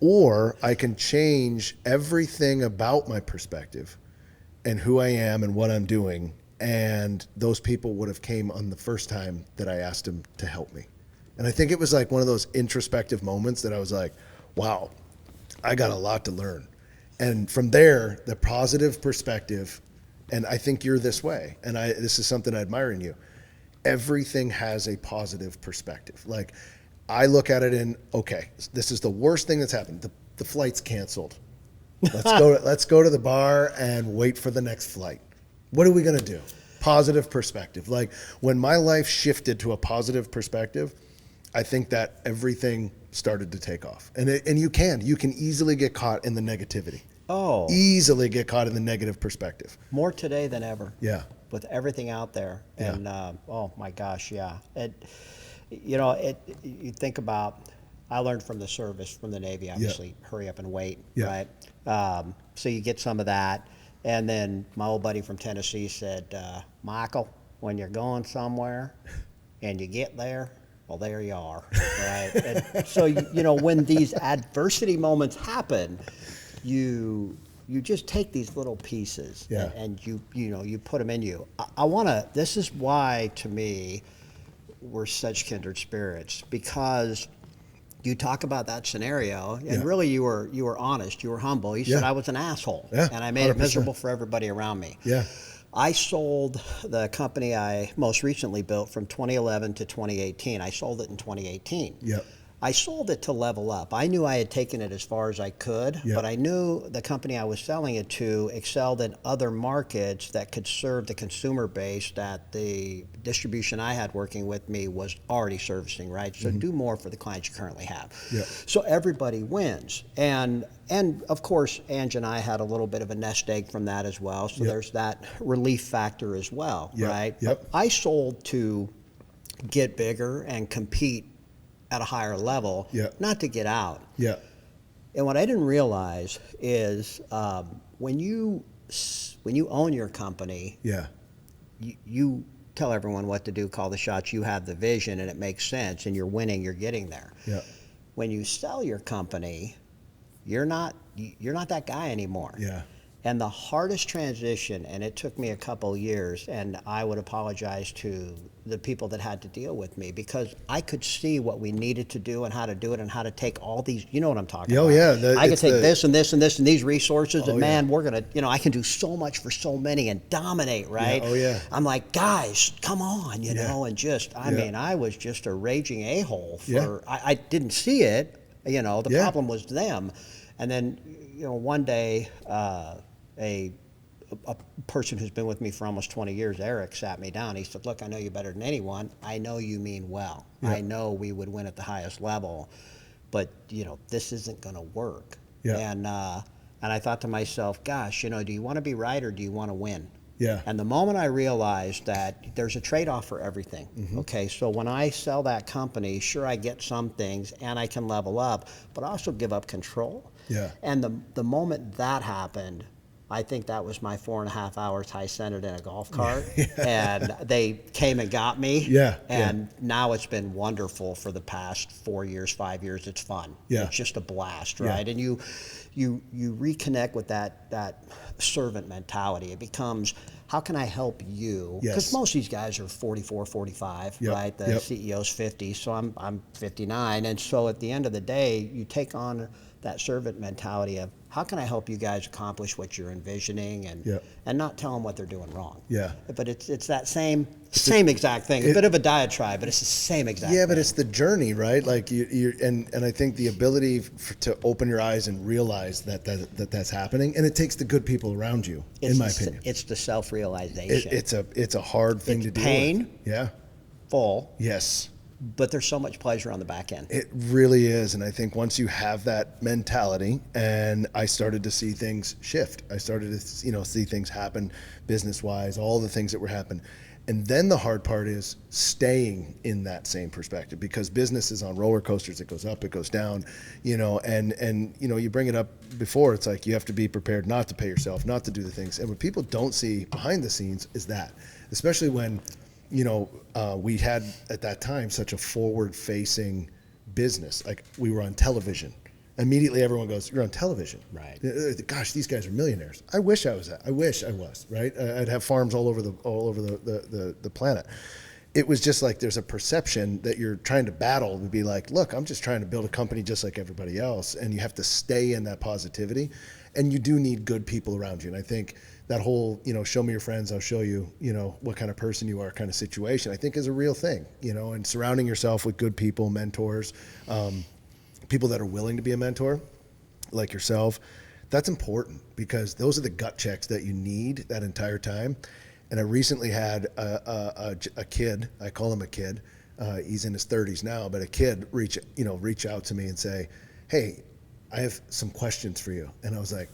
Or I can change everything about my perspective and who I am and what I'm doing, and those people would have came on the first time that I asked them to help me. And I think it was like one of those introspective moments that I was like, wow, I got a lot to learn. And from there, the positive perspective, and I think you're this way, and this is something I admire in you. Everything has a positive perspective. Like, I look at it in, okay, this is the worst thing that's happened. The flight's canceled. Let's go to the bar and wait for the next flight. What are we going to do? Positive perspective. Like, when my life shifted to a positive perspective, I think that everything started to take off. And you can easily get caught in the negativity. Oh. Easily get caught in the negative perspective. More today than ever. Yeah. With everything out there. Yeah. And oh my gosh, yeah. You think about, I learned from the service, from the Navy, obviously, hurry up and wait, right? So you get some of that. And then my old buddy from Tennessee said, Michael, when you're going somewhere and you get there, well, there you are, right? And so, when these adversity moments happen, you just take these little pieces and you put them in you. This is why, to me, we're such kindred spirits, because you talk about that scenario, and really you were honest, you were humble. You said I was an asshole, and I made 100%. It miserable for everybody around me. Yeah. I sold the company I most recently built from 2011 to 2018. I sold it in 2018. Yep. I sold it to level up. I knew I had taken it as far as I could, but I knew the company I was selling it to excelled in other markets that could serve the consumer base that the distribution I had working with me was already servicing, right? So do more for the clients you currently have. So everybody wins. And of course, Ange and I had a little bit of a nest egg from that as well. So there's that relief factor as well, right? But I sold to get bigger and compete at a higher level, not to get out. And what I didn't realize is when you own your company, you tell everyone what to do, call the shots, you have the vision, and it makes sense, and you're winning, you're getting there. When you sell your company, you're not that guy anymore. And the hardest transition, and it took me a couple years, and I would apologize to the people that had to deal with me, because I could see what we needed to do and how to do it and how to take all these, you know what I'm talking about. I could take this and this and this and these resources, and man, we're going to, I can do so much for so many and dominate, right? I'm like, guys, come on, you know, and just, I mean, I was just a raging a-hole for, I didn't see it, the problem was them. And then, one day, a person who's been with me for almost 20 years, Eric, sat me down. He said, look, I know you better than anyone. I know you mean well. I know we would win at the highest level, but, this isn't going to work. And I thought to myself, gosh, do you want to be right or do you want to win? And the moment I realized that there's a trade-off for everything, okay, so when I sell that company, sure, I get some things and I can level up, but I also give up control. And the moment that happened, I think that was my 4.5 hours high-centered in a golf cart, and they came and got me. And now it's been wonderful for the past 4 years, 5 years. It's fun. It's just a blast, right? And you reconnect with that servant mentality. It becomes, how can I help you? Because most of these guys are 44, 45, right? The CEO's 50, so I'm 59. And so at the end of the day, you take on that servant mentality of, how can I help you guys accomplish what you're envisioning, and not tell them what they're doing wrong. But it's that same exact thing. A bit of a diatribe, but it's the same exact thing. But it's the journey, right? Like and I think the ability to open your eyes and realize that's happening, and it takes the good people around you, in my opinion. It's the self-realization. It's a hard thing to deal with. Pain. Full. Yes. But there's so much pleasure on the back end. It really is. And I think once you have that mentality, and I started to see things shift. I started to, see things happen business-wise, all the things that were happening. And then the hard part is staying in that same perspective, because business is on roller coasters. It goes up, it goes down, and you bring it up before. It's like you have to be prepared not to pay yourself, not to do the things. And what people don't see behind the scenes is that, especially when we had at that time such a forward-facing business. Like, we were on television. Immediately, everyone goes, "You're on television." Right. Gosh, these guys are millionaires. I wish I was that. I wish I was. Right. I'd have farms all over the planet. It was just like there's a perception that you're trying to battle to be like, look, I'm just trying to build a company just like everybody else, and you have to stay in that positivity, and you do need good people around you. And I think that whole, show me your friends, I'll show you, what kind of person you are kind of situation, I think is a real thing, and surrounding yourself with good people, mentors, people that are willing to be a mentor, like yourself, that's important, because those are the gut checks that you need that entire time. And I recently had a kid, I call him a kid, he's in his 30s now, but a kid reach out to me and say, hey, I have some questions for you. And I was like,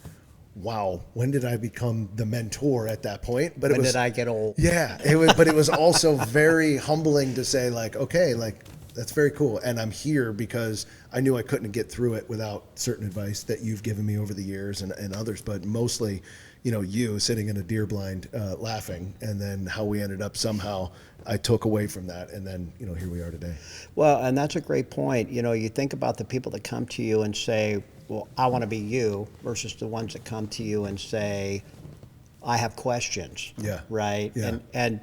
wow, when did I become the mentor at that point? But when did I get old? Yeah, but it was also very humbling to say, like, okay, like, that's very cool. And I'm here because I knew I couldn't get through it without certain advice that you've given me over the years, and others, but mostly, you sitting in a deer blind laughing, and then how we ended up somehow I took away from that, and then, here we are today. Well, and that's a great point. You think about the people that come to you and say, well, I want to be you, versus the ones that come to you and say, I have questions. Right? And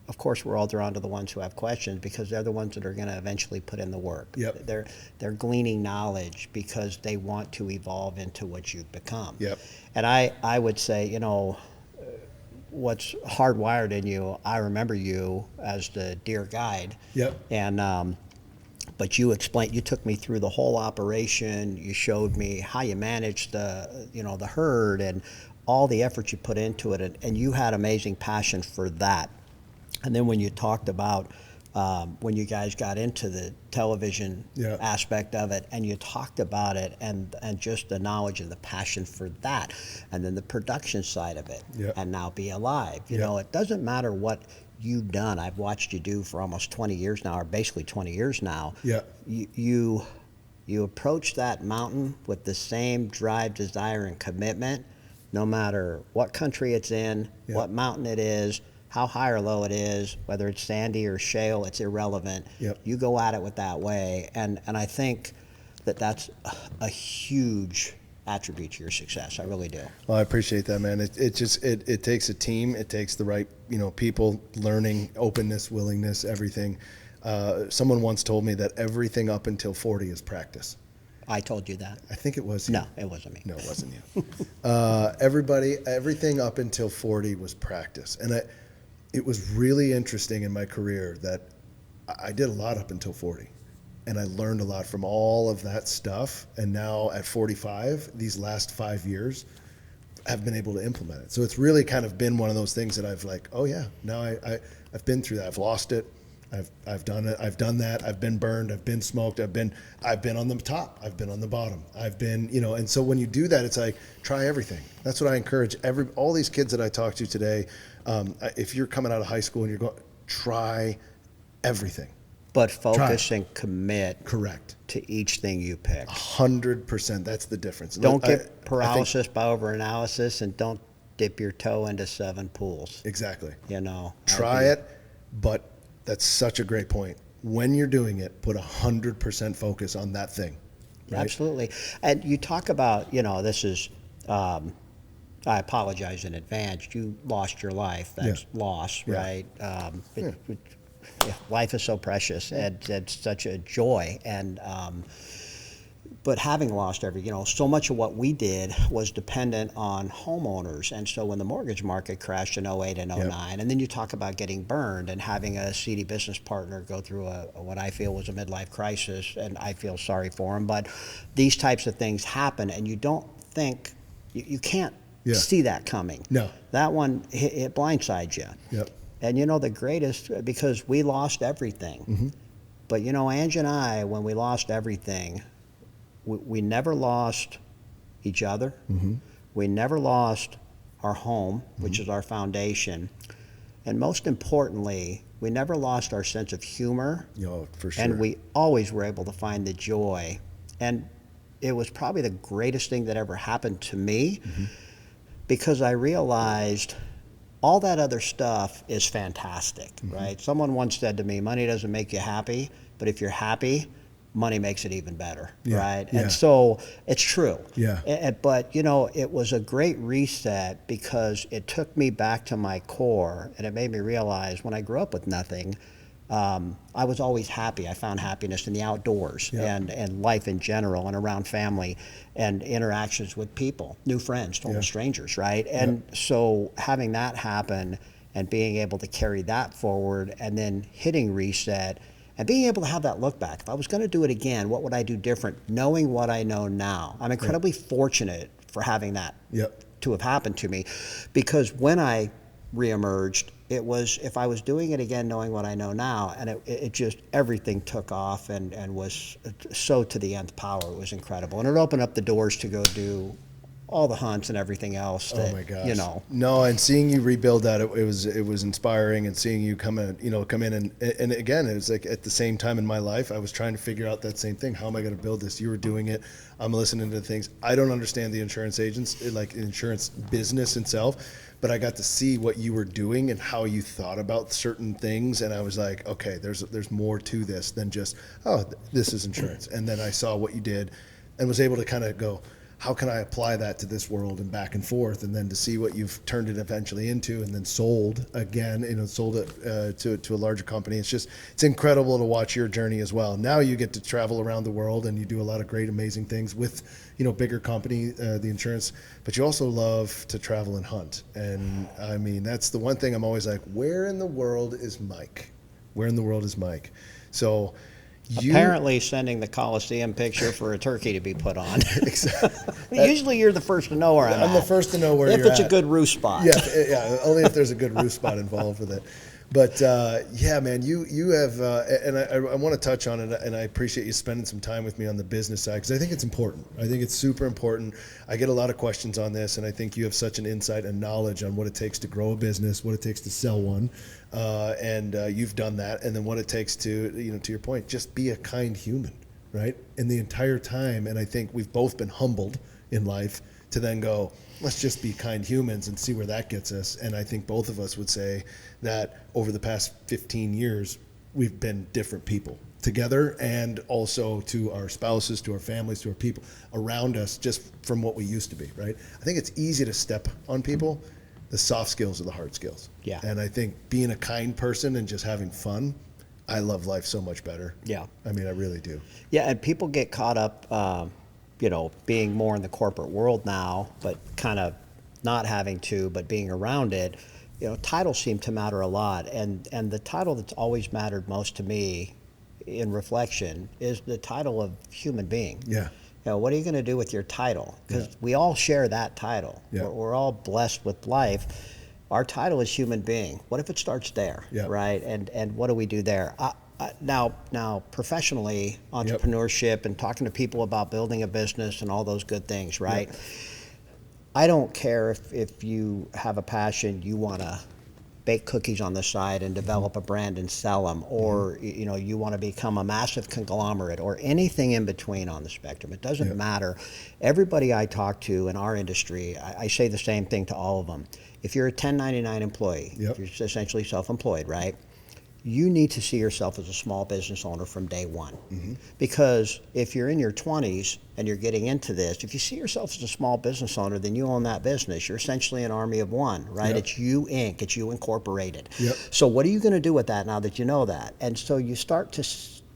of course, we're all drawn to the ones who have questions, because they're the ones that are going to eventually put in the work. They're gleaning knowledge because they want to evolve into what you've become. And I would say, what's hardwired in you, I remember you as the deer guide. And But you took me through the whole operation. You showed me how you managed the herd and all the effort you put into it, and you had amazing passion for that. And then when you talked about when you guys got into the television aspect of it, and you talked about it, and just the knowledge and the passion for that, and then the production side of it, and now BeAlive. You know, it doesn't matter what you've done. I've watched you do for almost 20 years now, or basically 20 years now. You approach that mountain with the same drive, desire, and commitment, no matter what country it's in, what mountain it is, how high or low it is, whether it's sandy or shale, it's irrelevant. You go at it with that way, and I think that's a huge attribute to your success. I really do. Well, I appreciate that, man. It takes a team. It takes the right, people, learning, openness, willingness, everything. Someone once told me that everything up until 40 is practice. I told you that. I think it was you. No, it wasn't me. No, it wasn't you. Everything up until 40 was practice. And it was really interesting in my career that I did a lot up until 40. And I learned a lot from all of that stuff. And now at 45, these last 5 years, I've been able to implement it. So it's really kind of been one of those things that I've now I've been through that. I've lost it. I've done it. I've done that. I've been burned. I've been smoked. I've been on the top. I've been on the bottom. I've been, and so when you do that, it's like, try everything. That's what I encourage all these kids that I talk to today. If you're coming out of high school and you're going, try everything. But focus and commit. Correct. To each thing you pick. 100%. That's the difference. Don't get paralysis by overanalysis, and don't dip your toe into 7 pools. Exactly. Try it, but that's such a great point. When you're doing it, put 100% focus on that thing. Right? Absolutely. And you talk about, this is, I apologize in advance. You lost your life. That's loss, right? Life is so precious, and it's such a joy. And but having lost so much of what we did was dependent on homeowners. And so when the mortgage market crashed in 08 and 09, and then you talk about getting burned and having a seedy business partner go through what I feel was a midlife crisis, and I feel sorry for him. But these types of things happen, and you don't think, you can't see that coming. No. That one, it blindsides you. Yep. And the greatest, because we lost everything. Mm-hmm. But Angie and I, when we lost everything, we never lost each other. Mm-hmm. We never lost our home, which is our foundation. And most importantly, we never lost our sense of humor. For sure. And we always were able to find the joy. And it was probably the greatest thing that ever happened to me, because I realized all that other stuff is fantastic, right? Someone once said to me, money doesn't make you happy, but if you're happy, money makes it even better, right? And so it's true. But, it was a great reset, because it took me back to my core, and it made me realize when I grew up with nothing, I was always happy. I found happiness in the outdoors and life in general, and around family and interactions with people, new friends, total strangers, right? And so having that happen and being able to carry that forward, and then hitting reset and being able to have that look back. If I was going to do it again, what would I do different? Knowing what I know now. I'm incredibly fortunate for having that to have happened to me, because when I reemerged, it was, if I was doing it again knowing what I know now, and it just, everything took off and was so to the nth power. It was incredible, and it opened up the doors to go do all the hunts and everything else that, oh my gosh. No, and seeing you rebuild that, it was inspiring, and seeing you come in and again, it was like at the same time in my life, I was trying to figure out that same thing. How am I going to build this? You were doing it. I'm listening to things. I don't understand the insurance agents, like insurance business itself, but I got to see what you were doing and how you thought about certain things, and I was like, okay, there's more to this than just, this is insurance. And then I saw what you did and was able to kind of go, how can I apply that to this world, and back and forth, and then to see what you've turned it eventually into, and then sold again, sold it to a larger company. It's incredible to watch your journey as well. Now you get to travel around the world, and you do a lot of great, amazing things with, bigger company, the insurance, but you also love to travel and hunt. And I mean, that's the one thing I'm always like, where in the world is Mike? Where in the world is Mike? So, Apparently sending the Coliseum picture for a turkey to be put on. Exactly. Usually you're the first to know where I'm the first to know where if you're at. If it's a good roost spot. Yeah, only if there's a good roost spot involved with it. But yeah, man, you have, and I want to touch on it, and I appreciate you spending some time with me on the business side, because I think it's important. I think it's super important. I get a lot of questions on this, and I think you have such an insight and knowledge on what it takes to grow a business, what it takes to sell one, and you've done that, and then what it takes to, to your point, just be a kind human, right? And the entire time, and I think we've both been humbled in life to then go, let's just be kind humans and see where that gets us. And I think both of us would say that over the past 15 years, we've been different people together, and also to our spouses, to our families, to our people around us, just from what we used to be, right? I think it's easy to step on people. The soft skills are the hard skills. Yeah. And I think being a kind person and just having fun, I love life so much better. Yeah. I mean, I really do. Yeah, and people get caught up, being more in the corporate world now, but kind of not having to, but being around it. Titles seem to matter a lot, and the title that's always mattered most to me in reflection is the title of human being. Yeah. What are you going to do with your title? Because we all share that title. Yeah. We're all blessed with life. Our title is human being. What if it starts there, right? And what do we do there? Now, professionally, entrepreneurship and talking to people about building a business and all those good things, right? Yep. I don't care if you have a passion, you want to bake cookies on the side and develop a brand and sell them, or you want to become a massive conglomerate, or anything in between on the spectrum. It doesn't matter. Everybody I talk to in our industry, I say the same thing to all of them. If you're a 1099 employee, you're essentially self-employed, right? You need to see yourself as a small business owner from day one. Mm-hmm. Because if you're in your 20s and you're getting into this, if you see yourself as a small business owner, then you own that business. You're essentially an army of one, right? Yep. It's you Inc., it's you Incorporated. Yep. So what are you going to do with that now that you know that? And so you start to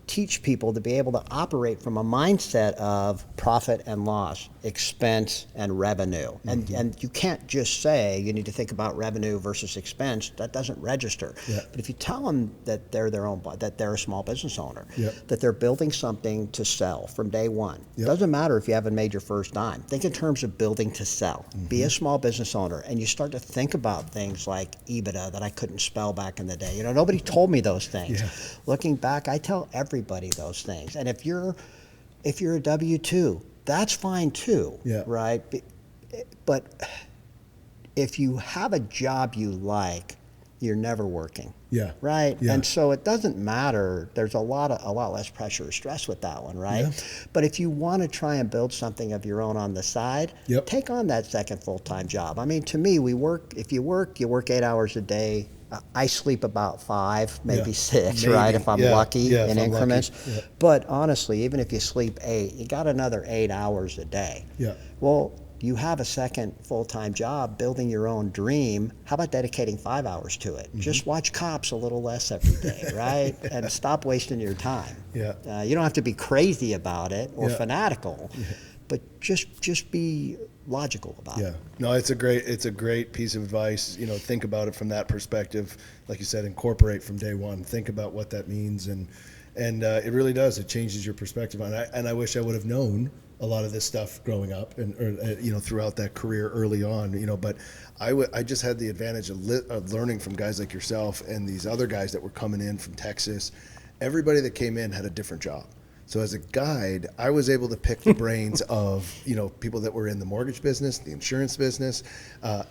teach people to be able to operate from a mindset of profit and loss, expense and revenue. Mm-hmm. And you can't just say you need to think about revenue versus expense. That doesn't register. Yeah. But if you tell them that they're that they're a small business owner, that they're building something to sell from day one. It doesn't matter if you haven't made your first dime. Think in terms of building to sell. Mm-hmm. Be a small business owner, and you start to think about things like EBITDA that I couldn't spell back in the day. Nobody told me those things. Yeah. Looking back, I tell everybody those things. And if you're a W-2, that's fine too, right? But if you have a job you like, you're never working. Yeah. Right? Yeah. And so it doesn't matter. There's a lot less pressure or stress with that one, right? Yeah. But if you want to try and build something of your own on the side, take on that second full-time job. I mean, to me, if you work 8 hours a day. I sleep about 5, maybe 6, right, if I'm lucky in increments. Yeah. But honestly, even if you sleep 8, you got another 8 hours a day. Yeah. Well, you have a second full-time job building your own dream. How about dedicating 5 hours to it? Mm-hmm. Just watch Cops a little less every day, right? And stop wasting your time. Yeah. You don't have to be crazy about it or fanatical, but just be logical about it. Yeah, no, it's a great piece of advice. Think about it from that perspective. Like you said, incorporate from day one. Think about what that means, and it really does. It changes your perspective on it. And I wish I would have known a lot of this stuff growing up and throughout that career early on. But I just had the advantage of learning from guys like yourself and these other guys that were coming in from Texas. Everybody that came in had a different job. So as a guide, I was able to pick the brains of, people that were in the mortgage business, the insurance business.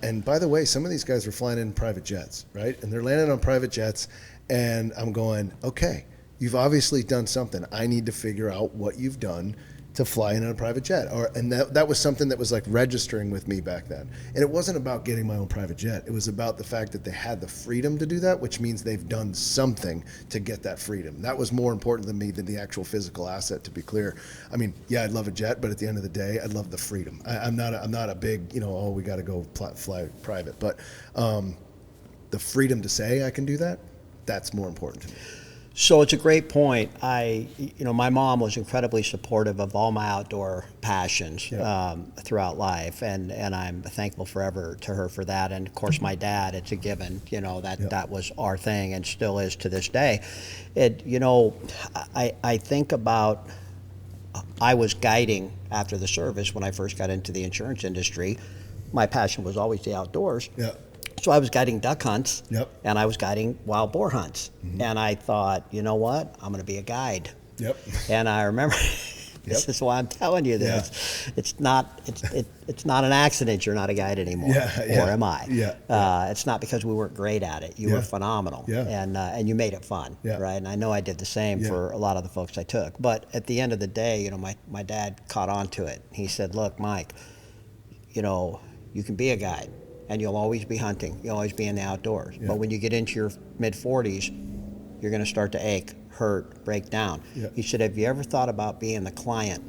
And by the way, some of these guys were flying in private jets, right? And they're landing on private jets. And I'm going, okay, you've obviously done something. I need to figure out what you've done to fly in on a private jet. And that was something that was like registering with me back then. And it wasn't about getting my own private jet. It was about the fact that they had the freedom to do that, which means they've done something to get that freedom. That was more important to me than the actual physical asset, to be clear. I mean, I'd love a jet, but at the end of the day, I'd love the freedom. I'm not a big, we got to go fly private. But the freedom to say I can do that, that's more important to me. So it's a great point. My mom was incredibly supportive of all my outdoor passions throughout life, and I'm thankful forever to her for that. And of course, my dad, it's a given. That was our thing, and still is to this day. I think about. I was guiding after the service when I first got into the insurance industry. My passion was always the outdoors. Yeah. So I was guiding duck hunts, Yep. and I was guiding wild boar hunts. Mm-hmm. And I thought, you know what? I'm going to be a guide. Yep. And I remember, this is why I'm telling you this. Yeah. It's not an accident you're not a guide anymore, or am I? Yeah. It's not because we weren't great at it. You were phenomenal, and you made it fun, right? And I know I did the same for a lot of the folks I took. But at the end of the day, my dad caught on to it. He said, look, Mike, you can be a guide, and you'll always be hunting. You'll always be in the outdoors. Yeah. But when you get into your mid-40s, you're going to start to ache, hurt, break down. Yeah. He said, have you ever thought about being the client?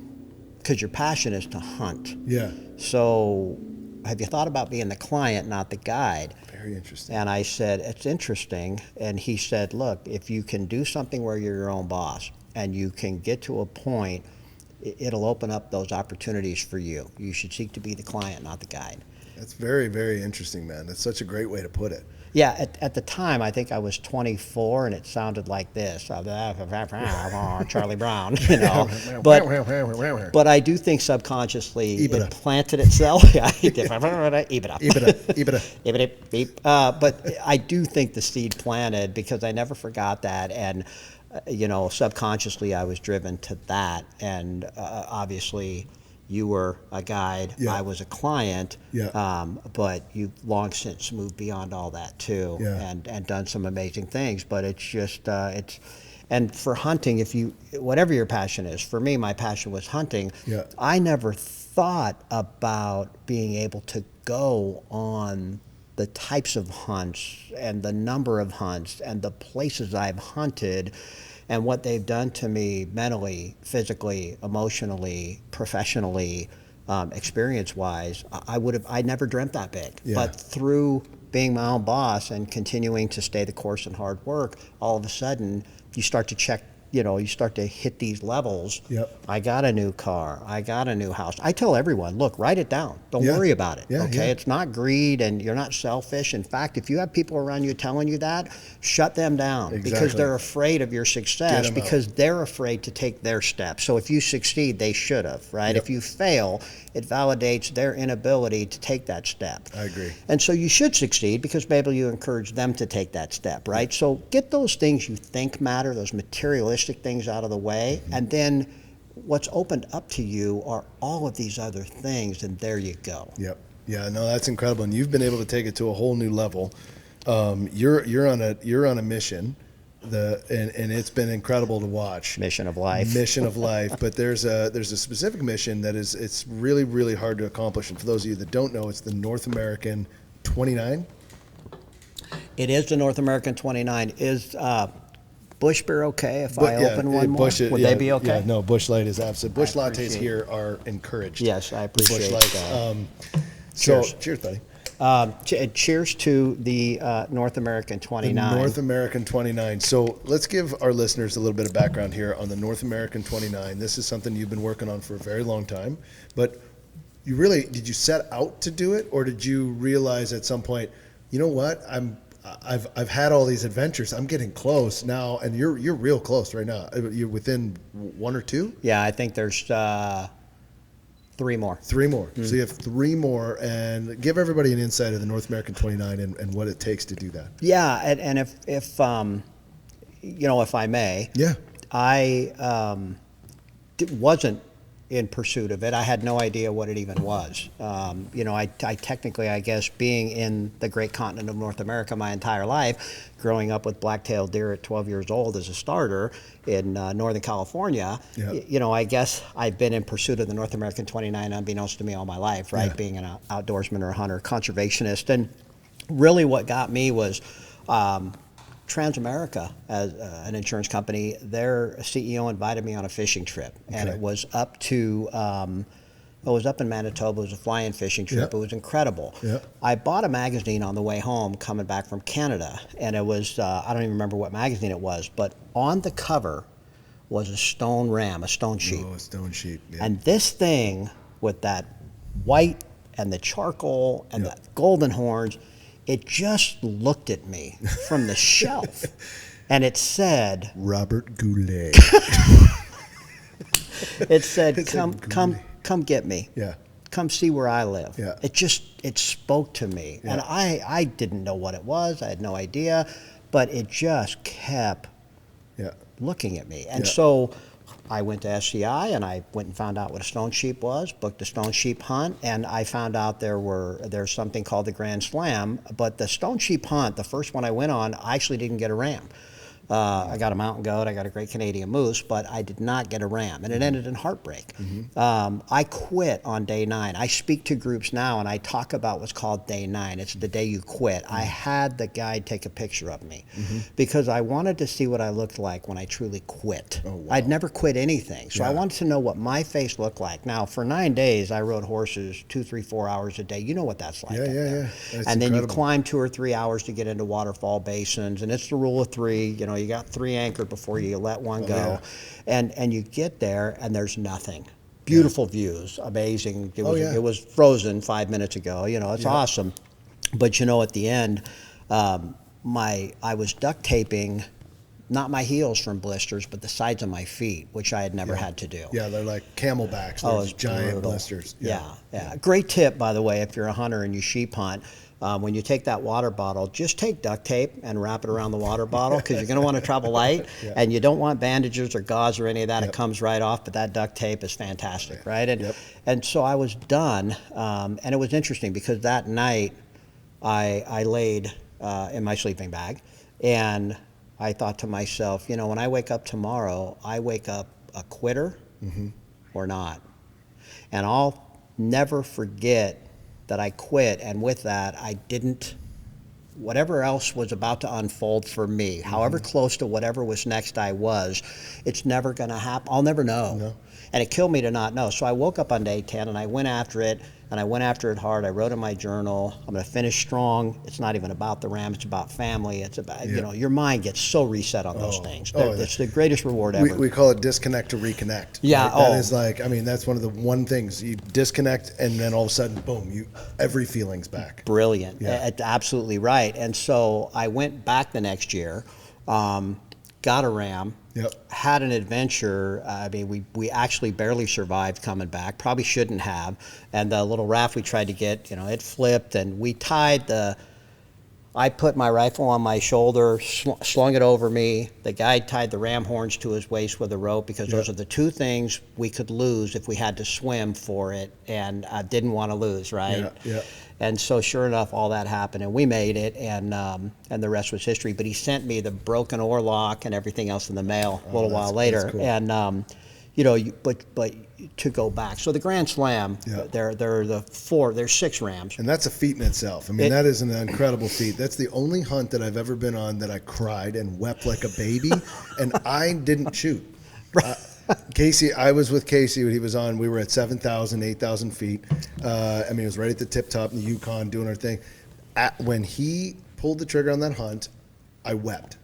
Because your passion is to hunt. Yeah. So have you thought about being the client, not the guide? Very interesting. And I said, it's interesting. And he said, look, if you can do something where you're your own boss and you can get to a point, it'll open up those opportunities for you. You should seek to be the client, not the guide. That's very, very interesting, man. That's such a great way to put it. Yeah, at the time, I think I was 24, and it sounded like this, Charlie Brown, But I do think subconsciously it planted itself. But I do think the seed planted, because I never forgot that, and subconsciously I was driven to that, and obviously. You were a guide, I was a client, but you've long since moved beyond all that too, and done some amazing things. But it's just, and for hunting, whatever your passion is, for me, my passion was hunting. Yeah. I never thought about being able to go on the types of hunts and the number of hunts and the places I've hunted. And what they've done to me mentally, physically, emotionally, professionally, experience-wise, I never dreamt that big. Yeah. But through being my own boss and continuing to stay the course in hard work, all of a sudden you start to check. You start to hit these levels. Yep. I got a new car. I got a new house. I tell everyone, look, write it down. Don't worry about it. Okay? It's not greed, and you're not selfish. In fact, if you have people around you telling you that, shut them down, because they're afraid of your success, because they're afraid to take their steps. So if you succeed, they should have, right? Yep. If you fail, it validates their inability to take that step. I agree. And so you should succeed, because maybe you encourage them to take that step, right? So get those things you think matter, those materialistic things out of the way, and then what's opened up to you are all of these other things, and there you go. Yep. Yeah, no, that's incredible, and you've been able to take it to a whole new level. You're on a mission, and it's been incredible to watch. Mission of life. Mission of life. But there's a specific mission that it's really, really hard to accomplish. And for those of you that don't know, it's the North American 29. It is the North American 29. Is Busch Beer okay if I open one more? Would they be okay? Yeah, no, Busch Light is absolute. Busch lattes here are encouraged. Yes, I appreciate that. Cheers. Cheers, buddy. Cheers to the North American 29. The North American 29. So let's give our listeners a little bit of background here on the North American 29. This is something you've been working on for a very long time. But did you set out to do it, or did you realize at some point, you know what, I've had all these adventures. I'm getting close now, and you're real close right now. You're within one or two? Yeah, I think there's 3 more. 3 more. Mm-hmm. So you have 3 more, and give everybody an insight of the North American 29 and what it takes to do that. Yeah, and if I may, I wasn't in pursuit of it. I had no idea what it even was. I technically, I guess, being in the great continent of North America my entire life, growing up with black-tailed deer at 12 years old as a starter in Northern California, I guess I've been in pursuit of the North American 29 unbeknownst to me all my life, right? Yeah. Being an outdoorsman or a hunter, conservationist. And really what got me was Transamerica, as an insurance company, their CEO invited me on a fishing trip, and it was up to I was up in Manitoba. It was a fly-in fishing trip. Yeah. It was incredible. Yeah. I bought a magazine on the way home coming back from Canada, and it was, I don't even remember what magazine it was, but on the cover was a stone ram, a stone sheep. Oh, a stone sheep. Yeah. And this thing with that white and the charcoal and the golden horns, it just looked at me from the shelf. And it said, Robert Goulet. it said, come get me. Yeah. Come see where I live. Yeah. It spoke to me. Yeah. And I didn't know what it was. I had no idea, but it just kept looking at me. And so I went to SCI and I went and found out what a stone sheep was, booked a stone sheep hunt, and I found out there's something called the Grand Slam, but the stone sheep hunt, the first one I went on, I actually didn't get a ram. I got a mountain goat, I got a great Canadian moose, but I did not get a ram, and it ended in heartbreak. I quit on day 9. I speak to groups now, and I talk about what's called day 9. It's the day you quit. I had the guide take a picture of me because I wanted to see what I looked like when I truly quit. Oh, wow. I'd never quit anything, so I wanted to know what my face looked like. Now, for 9 days, I rode horses 2, 3, 4 hours a day. You know what that's like. Yeah. And then you climb 2 or 3 hours to get into waterfall basins, and it's the rule of 3. You know, you got 3 anchored before you let one go. And you get there and there's nothing. Beautiful views, amazing. It was frozen 5 minutes ago. You know, it's awesome. But you know, at the end, I was duct taping not my heels from blisters, but the sides of my feet, which I had never had to do. Yeah, they're like camelbacks. Those giant brutal. blisters. Yeah. Great tip, by the way, if you're a hunter and you sheep hunt. When you take that water bottle, just take duct tape and wrap it around the water bottle because you're going to want to travel light, and you don't want bandages or gauze or any of that. It comes right off, but that duct tape is fantastic, right? And so I was done, and it was interesting because that night I laid in my sleeping bag, and I thought to myself, you know, when I wake up tomorrow, I wake up a quitter or not. And I'll never forget that I quit, and with that, I didn't, whatever else was about to unfold for me, however close to whatever was next I was, it's never going to happen. I'll never know. No. And it killed me to not know. So I woke up on day 10 and I went after it, and I went after it hard. I wrote in my journal, I'm going to finish strong. It's not even about the ram, it's about family. It's about, you know, your mind gets so reset on those things. It's the greatest reward ever. We call it disconnect to reconnect. Yeah. Right? That is like, I mean, that's one of the things. You disconnect and then all of a sudden, boom, every feeling's back. Brilliant. Absolutely right. And so I went back the next year, got a ram, had an adventure. I mean, we actually barely survived coming back. Probably shouldn't have. And the little raft we tried to get, you know, it flipped, and we tied I put my rifle on my shoulder, slung it over me. The guy tied the ram horns to his waist with a rope because those are the 2 things we could lose if we had to swim for it, and I didn't want to lose, right? And so sure enough, all that happened, and we made it, and the rest was history. But he sent me the broken oar lock and everything else in the mail a little while later. Cool. And you know, but to go back. So the Grand Slam, there's 6 rams. And that's a feat in itself. I mean, that is an incredible feat. That's the only hunt that I've ever been on that I cried and wept like a baby, and I didn't shoot. Casey, I was with Casey when he was on. We were at 7,000, 8,000 feet. I mean, it was right at the tip top in the Yukon doing our thing. When he pulled the trigger on that hunt, I wept.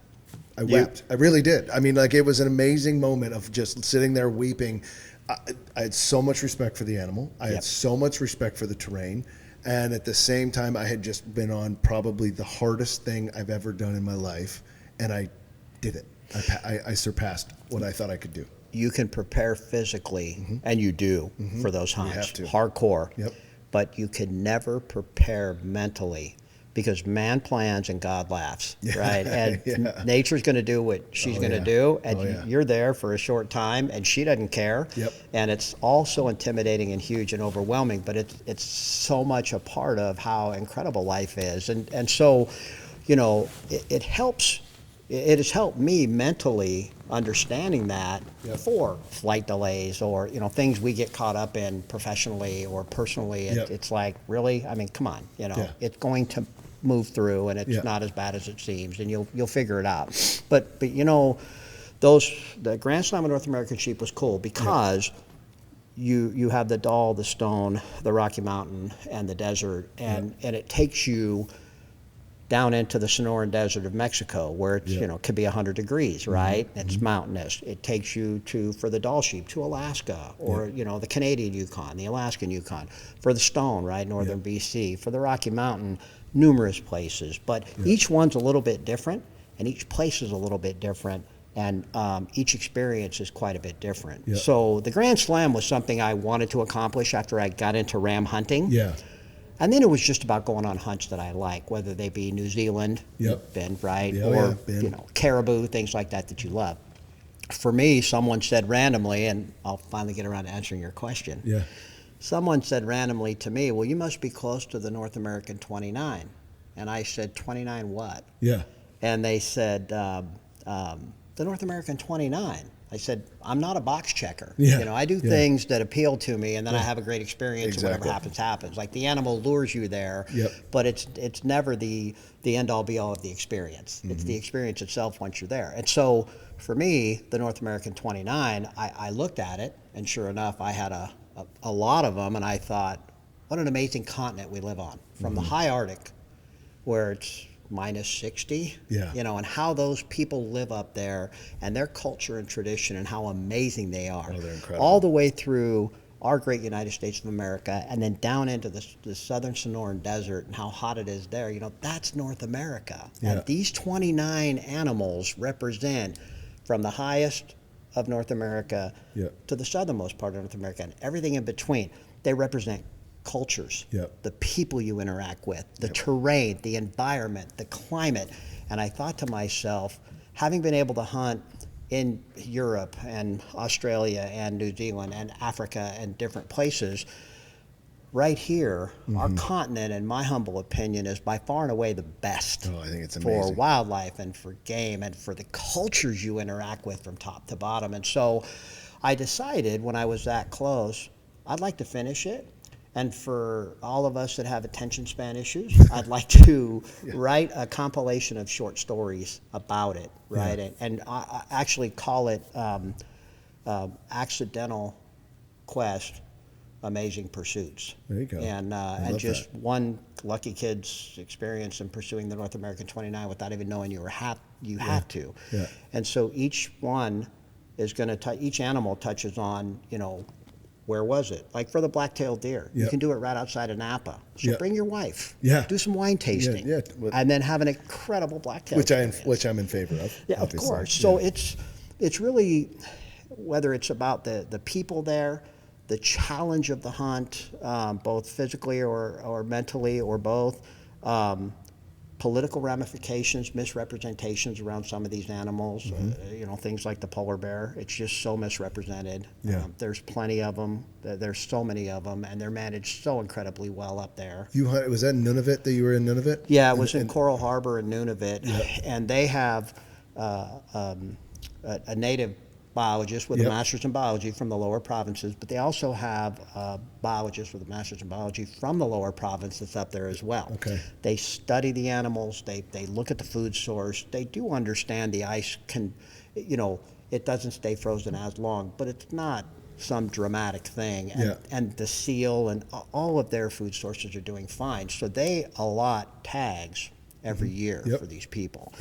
I wept. I really did. I mean, like, it was an amazing moment of just sitting there weeping. I had so much respect for the animal. I had so much respect for the terrain. And at the same time, I had just been on probably the hardest thing I've ever done in my life. And I did it. I surpassed what I thought I could do. You can prepare physically, and you do, for those hunts. You have to. Hardcore. But you can never prepare mentally, because man plans and God laughs, right? And nature's going to do what she's going to do, and you're there for a short time, and she doesn't care. And it's all so intimidating and huge and overwhelming, but it's so much a part of how incredible life is. And so, you know, it helps. It has helped me mentally understanding that for flight delays or, you know, things we get caught up in professionally or personally. It's like, really? I mean, come on, you know, it's going to move through, and it's not as bad as it seems, and you'll figure it out. But you know, the Grand Slam of North American Sheep was cool because you have the Dall, the Stone, the Rocky Mountain, and the desert, and it takes you down into the Sonoran Desert of Mexico, where it's could be 100 degrees, right? It's mountainous. It takes you for the Dall sheep to Alaska, or the Canadian Yukon, the Alaskan Yukon. For the Stone, right, northern BC. For the Rocky Mountain, numerous places, but each one's a little bit different, and each place is a little bit different, and each experience is quite a bit different. So the Grand Slam was something I wanted to accomplish after I got into ram hunting. And then it was just about going on hunts that I like, whether they be New Zealand, been, right, or caribou, things like that you love. For me, someone said randomly, and I'll finally get around to answering your question. Someone said randomly to me, well, you must be close to the North American 29. And I said, 29 what? And they said, the North American 29. I said, I'm not a box checker. I do things that appeal to me, and then I have a great experience, and whatever happens. Like the animal lures you there, but it's never the end-all, be-all of the experience. It's the experience itself once you're there. And so for me, the North American 29, I looked at it, and sure enough, I had a lot of them, and I thought, what an amazing continent we live on. From the high Arctic, where it's minus 60, and how those people live up there, and their culture and tradition, and how amazing they are. They're incredible. All the way through our great United States of America, and then down into the southern Sonoran Desert, and how hot it is there. That's North America. And these 29 animals represent from the highest of North America to the southernmost part of North America, and everything in between. They represent cultures, the people you interact with, the terrain, the environment, the climate. And I thought to myself, having been able to hunt in Europe and Australia and New Zealand and Africa and different places, right here, our continent, in my humble opinion, is by far and away the best. I think it's amazing. For wildlife and for game and for the cultures you interact with from top to bottom. And so I decided when I was that close, I'd like to finish it. And for all of us that have attention span issues, I'd like to write a compilation of short stories about it, right? And I actually call it Accidental Quest, Amazing Pursuits. There you go. And just one lucky kid's experience in pursuing the North American 29 without even knowing you had to. And so each one is going to each animal touches on, where was it? Like for the black-tailed deer, you can do it right outside of Napa. So bring your wife. Do some wine tasting. And then have an incredible black-tailed which I'm in favor of. Of course. So it's really, whether it's about the people there, the challenge of the hunt, both physically or mentally or both, political ramifications, misrepresentations around some of these animals, things like the polar bear. It's just so misrepresented. There's plenty of them. There's so many of them, and they're managed so incredibly well up there. Was that Nunavut that you were in Nunavut? Yeah, it was in Coral Harbor in Nunavut, and they have a native biologist with a master's in biology from the lower provinces, but they also have a biologist with a master's in biology from the lower province that's up there as well. They study the animals, they look at the food source, they do understand the ice can, it doesn't stay frozen as long, but it's not some dramatic thing, and the seal and all of their food sources are doing fine. So they allot tags every year for these people.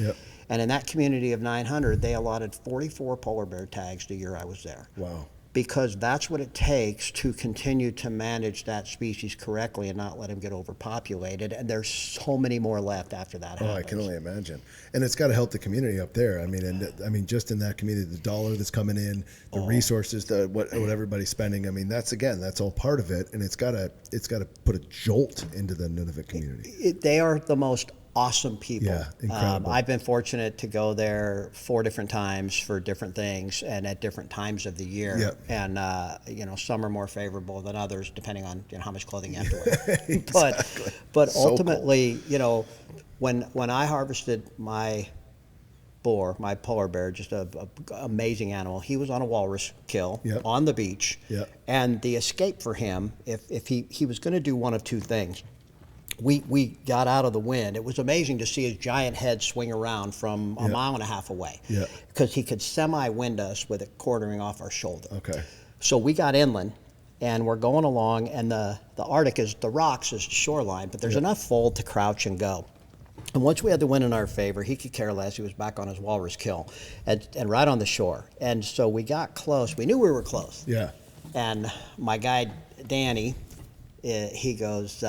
And in that community of 900, they allotted 44 polar bear tags the year I was there. Wow. Because that's what it takes to continue to manage that species correctly and not let them get overpopulated. And there's so many more left after that happens. I can only imagine. And it's got to help the community up there. I mean, just in that community, the dollar that's coming in, the resources, what everybody's spending. I mean, that's all part of it. And it's got to put a jolt into the Nunavut community. They are the most awesome people. Yeah, incredible. I've been fortunate to go there 4 different times for different things and at different times of the year. And some are more favorable than others depending on how much clothing you have to wear. Exactly. But So ultimately, when I harvested my boar, my polar bear, just a amazing animal. He was on a walrus kill on the beach. And the escape for him, if he was going to do one of two things. We got out of the wind. It was amazing to see his giant head swing around from a mile and a half away, because he could semi-wind us with it quartering off our shoulder. Okay. So we got inland, and we're going along, and the Arctic is the rocks is the shoreline, but there's enough fold to crouch and go. And once we had the wind in our favor, he could care less. He was back on his walrus kill, and right on the shore. And so we got close. We knew we were close. Yeah. And my guide Danny, he goes,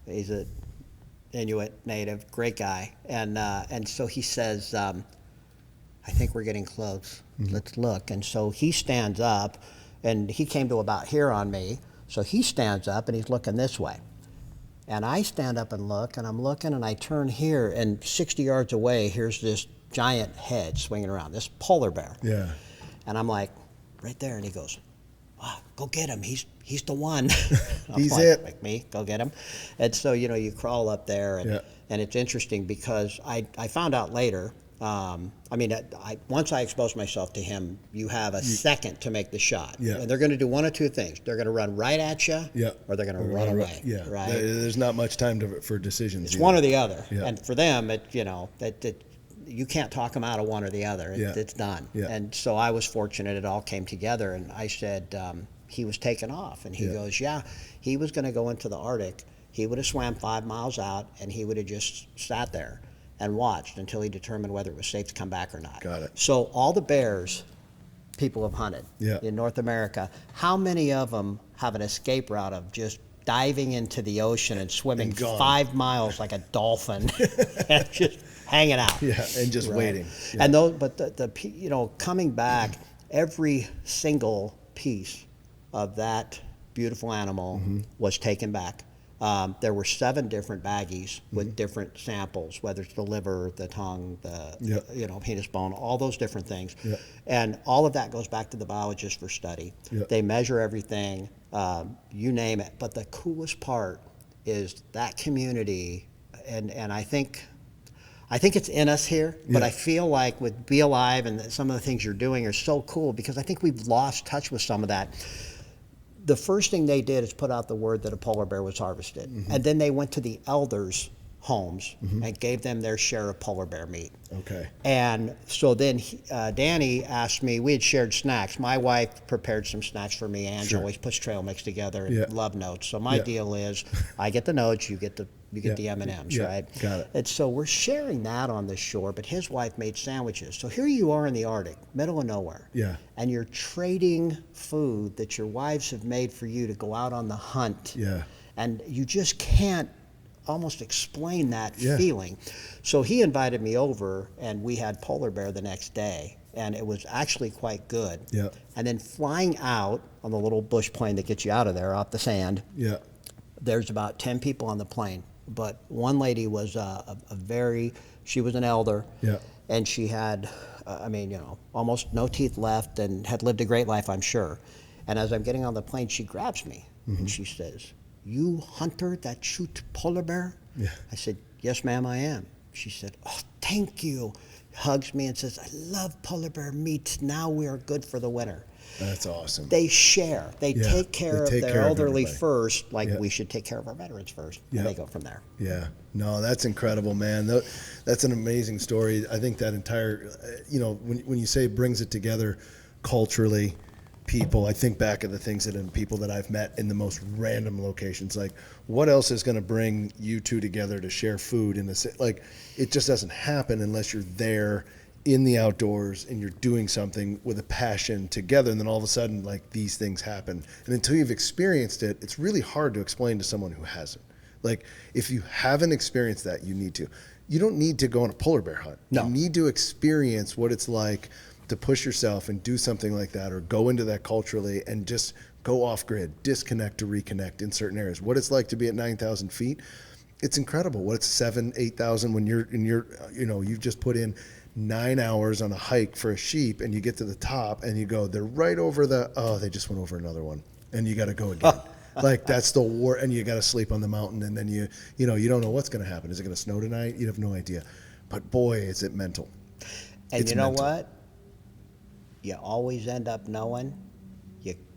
he's a Inuit native, great guy, and so he says, I think we're getting close. Let's look. And so he stands up, and he came to about here on me. So he stands up and he's looking this way. And I stand up and look, and I'm looking, and I turn here, and 60 yards away, here's this giant head swinging around, this polar bear. Yeah. And I'm like, right there. And he goes, wow, go get him. He's the one. He's it. Like me, go get him. And so, you crawl up there, and it's interesting because I found out later, once I exposed myself to him, you have a second to make the shot. Yeah. And they're going to do one of two things. They're going to run right at you, yeah, or they're going to run away. Yeah. Right? There's not much time for decisions. It's either. one or the other. Yeah. And for them, you can't talk them out of one or the other. It's done. Yeah. And so I was fortunate it all came together. And I said, he was taken off. And he goes, he was going to go into the Arctic. He would have swam 5 miles out, and he would have just sat there and watched until he determined whether it was safe to come back or not. Got it. So all the bears people have hunted in North America, how many of them have an escape route of just diving into the ocean and swimming 5 miles like a dolphin and just hanging out? Yeah, and just waiting. Yeah. And those, but the coming back, every single piece of that beautiful animal was taken back. There were 7 different baggies with different samples, whether it's the liver, the tongue, the penis bone, all those different things. Yeah. And all of that goes back to the biologist for study. Yeah. They measure everything, you name it. But the coolest part is that community, and I think it's in us here, but I feel like with BeAlive and some of the things you're doing are so cool because I think we've lost touch with some of that. The first thing they did is put out the word that a polar bear was harvested. And then they went to the elders' homes and gave them their share of polar bear meat. Okay. And so then Danny asked me, we had shared snacks. My wife prepared some snacks for me. Angie always puts trail mix together and love notes. So my deal is I get the notes, you get the M&Ms, right? Got it. And so we're sharing that on the shore, but his wife made sandwiches. So here you are in the Arctic, middle of nowhere. Yeah. And you're trading food that your wives have made for you to go out on the hunt. Yeah. And you just can't almost explain that feeling. So he invited me over, and we had polar bear the next day, and it was actually quite good. Yeah. And then flying out on the little bush plane that gets you out of there off the sand, there's about 10 people on the plane. But one lady was she was an elder, and she had, almost no teeth left and had lived a great life, I'm sure. And as I'm getting on the plane, she grabs me and she says, "You hunter that shoot polar bear?" Yeah. I said, "Yes, ma'am, I am." She said, "Oh, thank you." Hugs me and says, "I love polar bear meat. Now we are good for the winter." That's awesome. They share. They take care of their elderly first, like we should take care of our veterans first, and they go from there. Yeah. No, that's incredible, man. That's an amazing story. I think that entire, when you say brings it together culturally, people, I think back at the things people that I've met in the most random locations. Like, what else is going to bring you two together to share food in the like? It just doesn't happen unless you're there in the outdoors and you're doing something with a passion together, and then all of a sudden, like, these things happen. And until you've experienced it, it's really hard to explain to someone who hasn't. Like, if you haven't experienced that, you don't need to go on a polar bear hunt. No. You need to experience what it's like to push yourself and do something like that, or go into that culturally and just go off grid, disconnect to reconnect in certain areas. What it's like to be at 9,000 feet, it's incredible. What it's 7,000, 8,000 when you've just put in 9 hours on a hike for a sheep, and you get to the top and you go, they're right over they just went over another one, and you got to go again. Like, that's the war, and you got to sleep on the mountain, and then you don't know what's going to happen. Is it going to snow tonight? You have no idea. But boy, is it mental. And you know what? You always end up knowing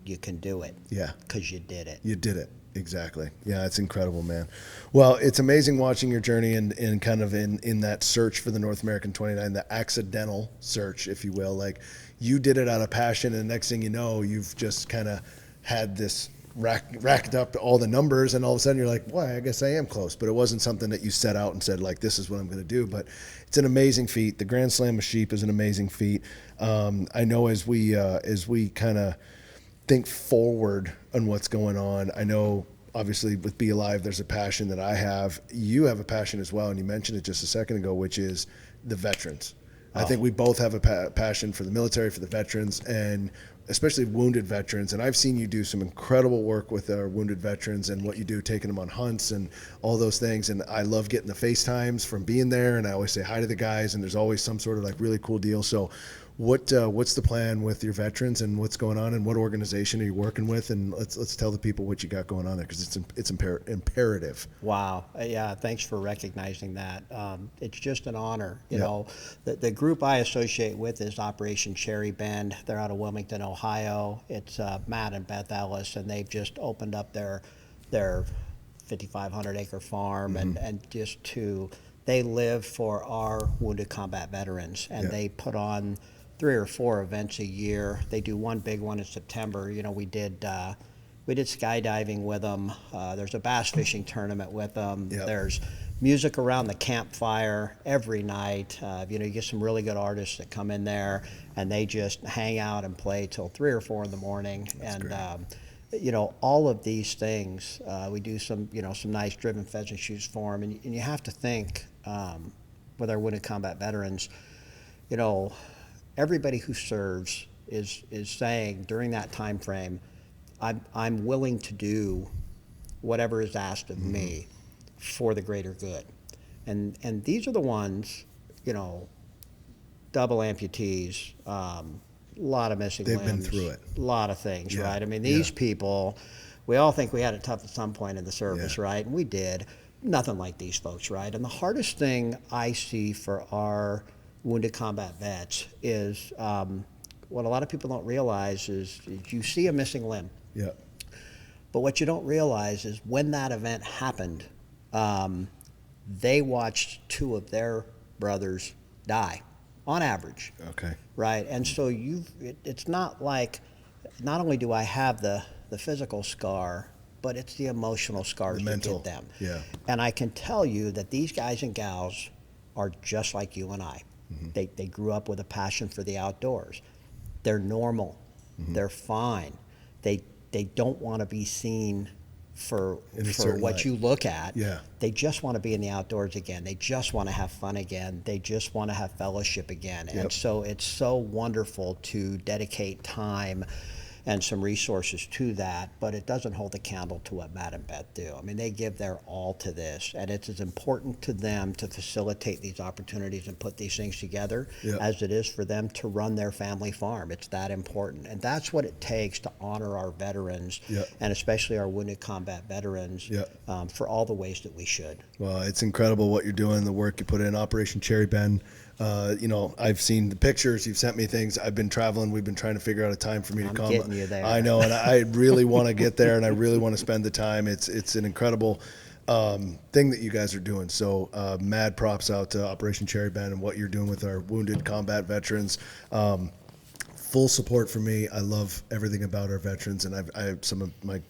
you can do it. Yeah. Because you did it. You did it. Exactly. Yeah, it's incredible, man. Well, it's amazing watching your journey and kind of in that search for the North American 29, the accidental search, if you will. Like, you did it out of passion, and the next thing you know, you've just kind of had this racked up all the numbers, and all of a sudden you're like, "Why? I guess I am close." But it wasn't something that you set out and said, like, "This is what I'm going to do." But it's an amazing feat. The Grand Slam of Sheep is an amazing feat. I know as we kind of think forward on what's going on, I know obviously with BeAlive, there's a passion that I have. You have a passion as well, and you mentioned it just a second ago, which is the veterans. I think we both have a passion for the military, for the veterans, and especially wounded veterans. And I've seen you do some incredible work with our wounded veterans and what you do, taking them on hunts and all those things. And I love getting the FaceTimes from being there, and I always say hi to the guys, and there's always some sort of like really cool deal. So what's the plan with your veterans, and what's going on, and what organization are you working with? And let's tell the people what you got going on there, because it's imperative. Wow. Yeah, thanks for recognizing that. It's just an honor. You know, the group I associate with is Operation Cherry Bend. They're out of Wilmington, Ohio. It's Matt and Beth Ellis, and they've just opened up their 5,500 acre farm, and they live for our wounded combat veterans, and they put on 3 or 4 events a year. They do one big one in September. You know, we did skydiving with them. There's a bass fishing tournament with them. There's music around the campfire every night. You know, you get some really good artists that come in there, and they just hang out and play till 3 or 4 in the morning. That's great. You know, all of these things. We do some nice driven pheasant shoots for them, and you have to think with our wounded combat veterans, you know, everybody who serves is saying during that time frame, I'm willing to do whatever is asked of me for the greater good. And these are the ones, you know, double amputees, a lot of missing limbs. They've been through it. A lot of things, right? I mean, these people, we all think we had it tough at some point in the service, right? And we did. Nothing like these folks, right? And the hardest thing I see for our wounded combat vets is what a lot of people don't realize is you see a missing limb. Yeah. But what you don't realize is when that event happened, they watched 2 of their brothers die, on average. Okay. Right? And so it's not like, not only do I have the physical scar, but it's the emotional scars that get them. Yeah. And I can tell you that these guys and gals are just like you and I. They grew up with a passion for the outdoors. They're normal. They're fine. They don't want to be seen for what light. you look at. Yeah. They just want to be in the outdoors again. They just want to have fun again. They just want to have fellowship again. And so it's so wonderful to dedicate time and some resources to that, but it doesn't hold a candle to what Matt and Beth do. I mean, they give their all to this, and it's as important to them to facilitate these opportunities and put these things together as it is for them to run their family farm. It's that important, and that's what it takes to honor our veterans, and especially our wounded combat veterans, for all the ways that we should. Well, it's incredible what you're doing, the work you put in, Operation Cherry Bend. You know, I've seen the pictures, you've sent me things. I've been traveling, we've been trying to figure out a time for me to come. Getting you there. I know, and I really want to get there, and I really want to spend the time. It's an incredible thing that you guys are doing. So mad props out to Operation Cherry Bend and what you're doing with our wounded combat veterans. Full support for me. I love everything about our veterans, and I have some of my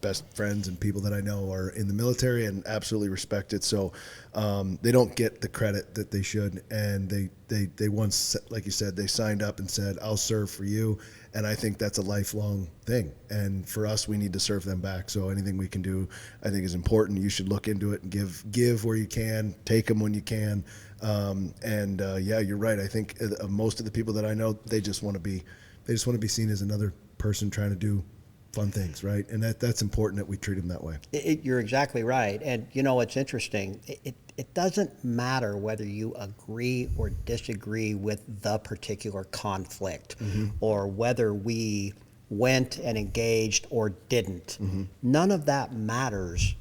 best friends and people that I know are in the military and absolutely respect it. So they don't get the credit that they should. And they once, like you said, they signed up and said, I'll serve for you. And I think that's a lifelong thing. And for us, we need to serve them back. So anything we can do, I think is important. You should look into it and give where you can, take them when you can. Yeah, you're right. I think most of the people that I know, they just want to be seen as another person trying to do fun things, right? And that's important that we treat them that way. You're exactly right. And you know, it's interesting. It doesn't matter whether you agree or disagree with the particular conflict, or whether we went and engaged or didn't. None of that matters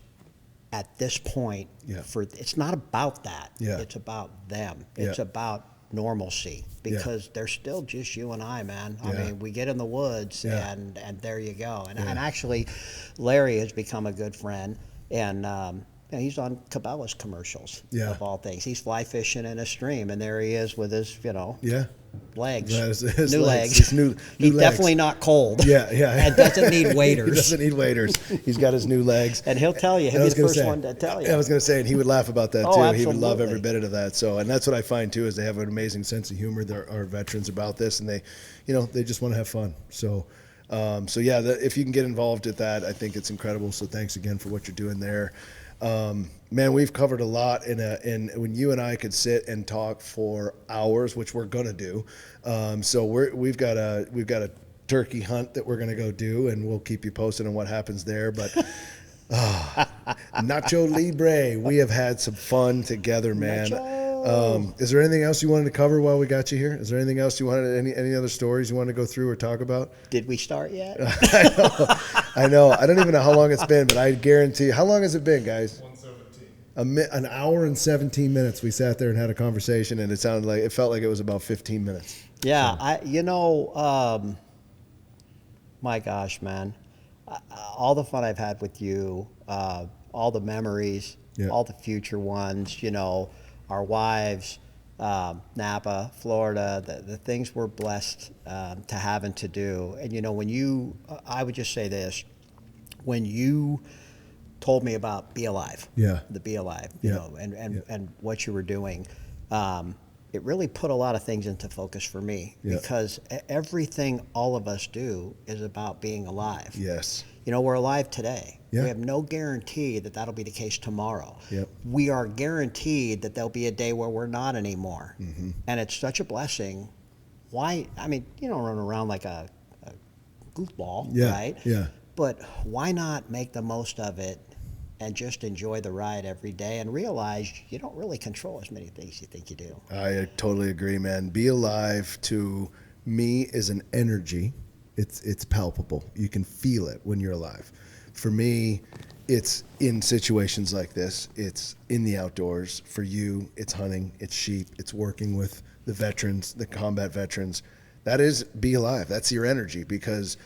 at this point. It's not about that. It's about them. It's about normalcy, because they're still just you and I, man. I mean, we get in the woods and there you go. And actually, Larry has become a good friend, and he's on Cabela's commercials, Yeah. of all things. He's fly fishing in a stream, and there he is with his, legs, His new legs. legs. His new He's legs. definitely not cold. Yeah. And doesn't need waders. He doesn't need waders. He's got his new legs. And he'll tell you. He'll be the first one to tell you. I was going to say, and he would laugh about that too. Oh, He would love every absolutely. bit of that. So, and that's what I find too, is they have an amazing sense of humor. There are veterans about this, and they just want to have fun. So, yeah, if you can get involved with that, I think it's incredible. So thanks again for what you're doing there. Man, we've covered a lot in when you and I could sit and talk for hours, which we're gonna do. So we've got a turkey hunt that we're gonna go do, and we'll keep you posted on what happens there. But Nacho Libre, we have had some fun together, man. Is there anything else you wanted to cover while we got you here? Is there anything else you wanted, any other stories you want to go through or talk about? Did we start yet? I know. I don't even know how long it's been, but I guarantee. How long has it been, guys? 1:17. An hour and 17 minutes. We sat there and had a conversation, and it felt like it was about 15 minutes. Yeah, my gosh, man, all the fun I've had with you, all the memories, Yeah. all the future ones, our wives, Napa, Florida, the things we're blessed to have and to do. And I would just say this, when you told me about BeAlive, Yeah. the BeAlive, Yeah. and what you were doing, it really put a lot of things into focus for me, because everything all of us do is about being alive. Yes. We're alive today. Yeah. We have no guarantee that that'll be the case tomorrow. Yep. We are guaranteed that there'll be a day where we're not anymore. Mm-hmm. And it's such a blessing. Why? I mean, you don't run around like a goofball, Yeah. right? Yeah. But why not make the most of it and just enjoy the ride every day and realize you don't really control as many things you think you do. I totally agree, man. BeAlive to me is an energy. It's palpable. You can feel it when you're alive. For me, it's in situations like this. It's in the outdoors. For you, it's hunting, it's sheep, it's working with the veterans, the combat veterans. That is BeAlive. That's your energy, because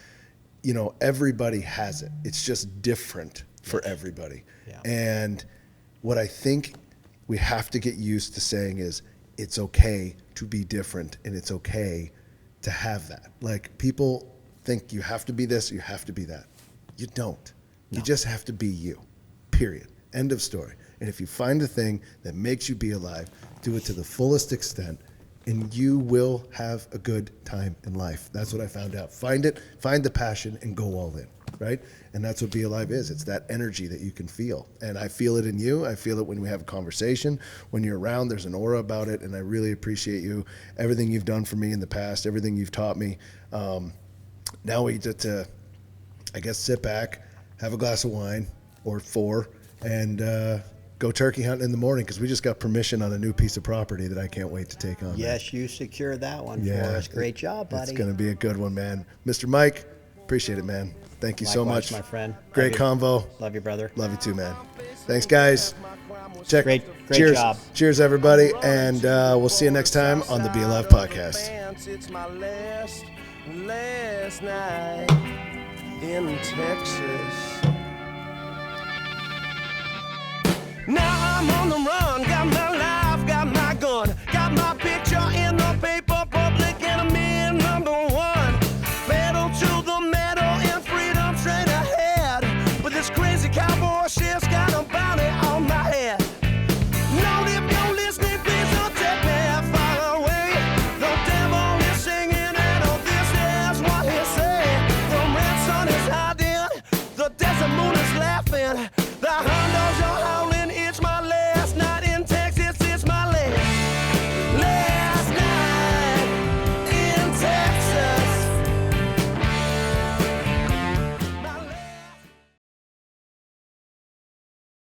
everybody has it. It's just different for everybody. Yeah. And what I think we have to get used to saying is, it's okay to be different, and it's okay to have that. Like, people think you have to be this, you have to be that. You don't. No. You just have to be you, period. End of story. And if you find a thing that makes you BeAlive, do it to the fullest extent, and you will have a good time in life. That's what I found out. Find it, find the passion, and go all in, right? And that's what BeAlive is. It's that energy that you can feel. And I feel it in you. I feel it when we have a conversation. When you're around, there's an aura about it, and I really appreciate you. Everything you've done for me in the past, everything you've taught me. Now we get to, I guess, sit back, have a glass of wine or 4, and go turkey hunting in the morning, because we just got permission on a new piece of property that I can't wait to take on. Yes, you secured that one Yeah. for us. Great job, buddy. It's going to be a good one, man. Mr. Mike, appreciate it, man. Thank you so Likewise, much. my friend. Great convo. Love you, brother. Love you too, man. Thanks, guys. Check. Great Cheers. job. Cheers, everybody. And we'll see you next time on the BeAlive Podcast. It's my last night in Texas. Now I'm on the run, got